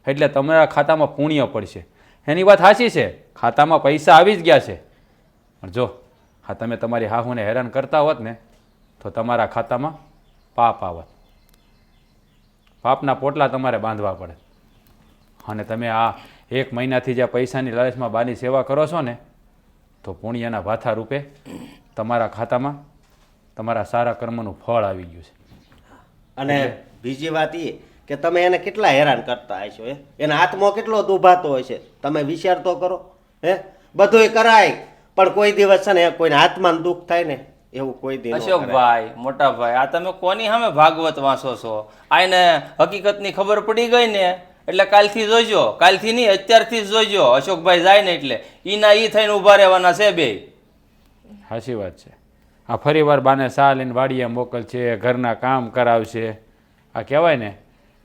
એટલે તમારા ખાતામાં પુણ્ય પડશે. એની વાત સાચી છે, ખાતામાં પૈસા આવી જ ગયા છે. પણ જો હા તમે તમારી હાહુને હેરાન કરતા હોત ને તો તમારા ખાતામાં પાપ આવત. પાપના પોટલા તમારે બાંધવા પડે. અને તમે આ 1 મહિનાથી જે પૈસાની લાલચમાં બાની સેવા કરો છો ને તો પુણ્યના ભાથા રૂપે તમારા ખાતામાં તમારા સારા કર્મનું ફળ આવી ગયું છે. અને બીજી વાત એ કે તમે એને કેટલા હેરાન કરતા હશો હે? એના હાથમાં કેટલો દુભાતો હોય છે, તમે વિચાર તો કરો હે? બધુંય કરાય પણ કોઈ દિવસ છે ને કોઈના હાથમાં દુઃખ થાય ને એવું કોઈ દિવસ અશોકભાઈ, મોટા ભાઈ, આ તમે કોની સામે ભાગવત વાંચો છો? આને હકીકતની ખબર પડી ગઈ ને એટલે કાલથી જોજો, કાલથી નહીં અત્યારથી જ જોજો. અશોકભાઈ જાય ને એટલે ઈના ઈ થઈને ઊભા રહેવાના છે બે. સાચી વાત છે. આ ફરી વાર બાને સા લઈને વાડીએ મોકલશે, ઘરના કામ કરાવશે. આ કહેવાય ને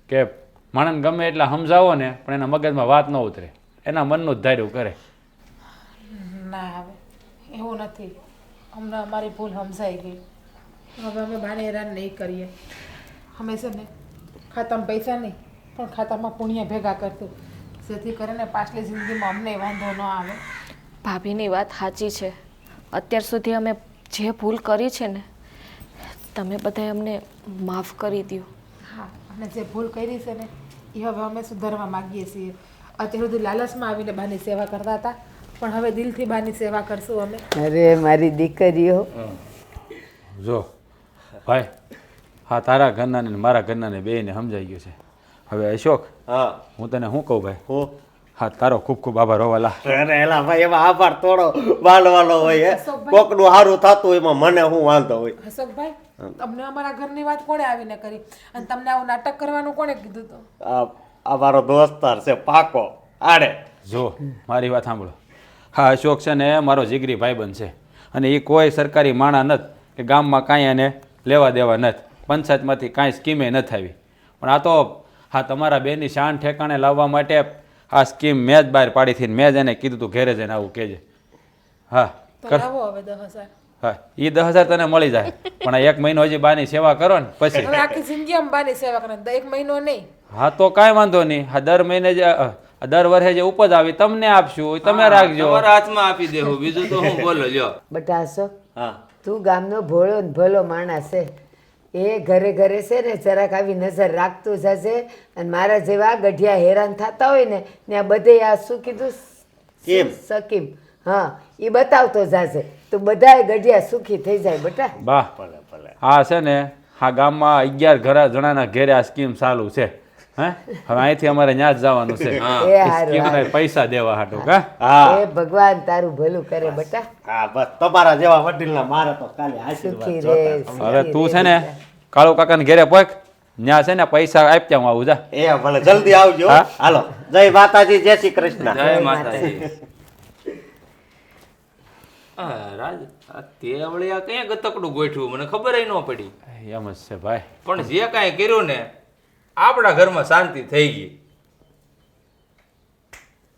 કે માણસને ગમે એટલા સમજાવો ને પણ એના મગજમાં વાત ન ઉતરે, એના મનનું જ ધાર્યું કરે. ના, હવે એવું નથી. અમને અમારી ભૂલ સમજાઈ ગઈ. હવે અમે બાને હેરાન નહીં કરીએ. અમે છે ને ખાતામાં પૈસા નહીં પણ ખાતામાં પુણ્ય ભેગા કરતું, જેથી કરીને પાછલી જિંદગીમાં અમને વાંધો ન આવે. ભાભીની વાત સાચી છે. અત્યાર સુધી અમે જે ભૂલ કરી છે ને તમે બધાએ અમને માફ કરી દો. હા, અને જે ભૂલ કરી છે ને એ હવે અમે સુધારવા માગીએ છીએ. અત્યાર સુધી લાલચમાં આવીને બાની સેવા કરતા હતા, પણ હવે દિલથી બાની સેવા કરશું અમે. અરે મારી દીકરીઓ, જો ભાઈ, હા તારા ઘરના ને મારા ઘરના બેયને સમજાઈ ગયું છે. હવે અશોક, હા હું તને શું કહું ભાઈ, હું હા તારો ખૂબ ખૂબ આભાર હોવાલા. અરે એલા ભાઈ એમાં આભાર થોડો માનવાનો હોય હે? કોકનું સારું થતું એમાં મને શું વાંધો હોય? અશોકભાઈ, તમને અમારા ઘરની વાત કોણે આવીને કરી અને તમને આવું નાટક કરવાનું કોણે કીધું હતું? આ મારો દોસ્તાર છે પાકો આડે. જો મારી વાત સાંભળો. હા, અશોક છે ને મારો જીગરી ભાઈબંધ છે અને એ કોઈ સરકારી માણા નથી કે ગામમાં કાંઈ એને લેવા દેવા નથી, પંચાયતમાંથી કાંઈ સ્કીમે નથી આવી. પણ આ તો હા તમારા બેનની શાન ઠેકાણે લાવવા માટે આ સ્કીમ મેં જ બહાર પાડી હતી. મેં જ એને કીધું તું ઘેરે જઈને આવું કહેજે. હા તો કર. લાવો હવે 10,000. હા, એ 10,000 તને મળી જાય, પણ આ 1 મહિનો હજી બાની સેવા કરો ને પછી. હવે આખી જિંદગી અમે બાની સેવા કરે, 1 મહિનો નહીં. હા તો કાંઈ વાંધો નહીં. હા, દર મહિને જે દર વર્ષે જે ઉપજ આવી તમને આપશું, તમે રાખજો. તમારા હાથમાં આપી દેવું, બીજું તો હું બોલો લ્યો. બટા અશોક, હા તું ગામનો ભોળો ને ભલો માણસ છે. એ ઘરે ઘરે છે ને જરાક આવી નજર રાખતું જશે. અને મારા જેવા ગઢિયા હેરાન થતા હોય ને ત્યાં બધે આ શું કીધું? કેમ? સકીમ. હા, એ બતાવતો જશે તો બધાય ગઢિયા સુખી થઈ જાય બટા. બા હા છે ને હા ગામમાં 11 જણાના ઘેરે આ સ્કીમ ચાલુ છે. હે હવે અહીંથી અમારે ત્યાં જ જવાનું છે. એ હારું, સ્કીમના પૈસા દેવા હાટું કા. હા એ ભગવાન તારું ભલું કરે બટા. હા બસ તમારા જેવા વડીલના મારે તો ખાલી આશીર્વાદ સુખી જોતા. રે. હવે તું છે ને કાળુ કાકાને ઘેરે પોક, ત્યાં છે ને પૈસા આપ્યા હું આવું જા. એ ભલે જલ્દી આવજો. હા. હાલો, જય માતાજી, જય શ્રી કૃષ્ણ. જય માતાજી. રાજ, આ તે વળી આ કયા ગતકડું ગોઠવ્યું મને ખબર ન પડી. એમ જ છે ભાઈ. પણ જે કાંઈ કર્યું ને આપણા ઘરમાં શાંતિ થઈ ગઈ.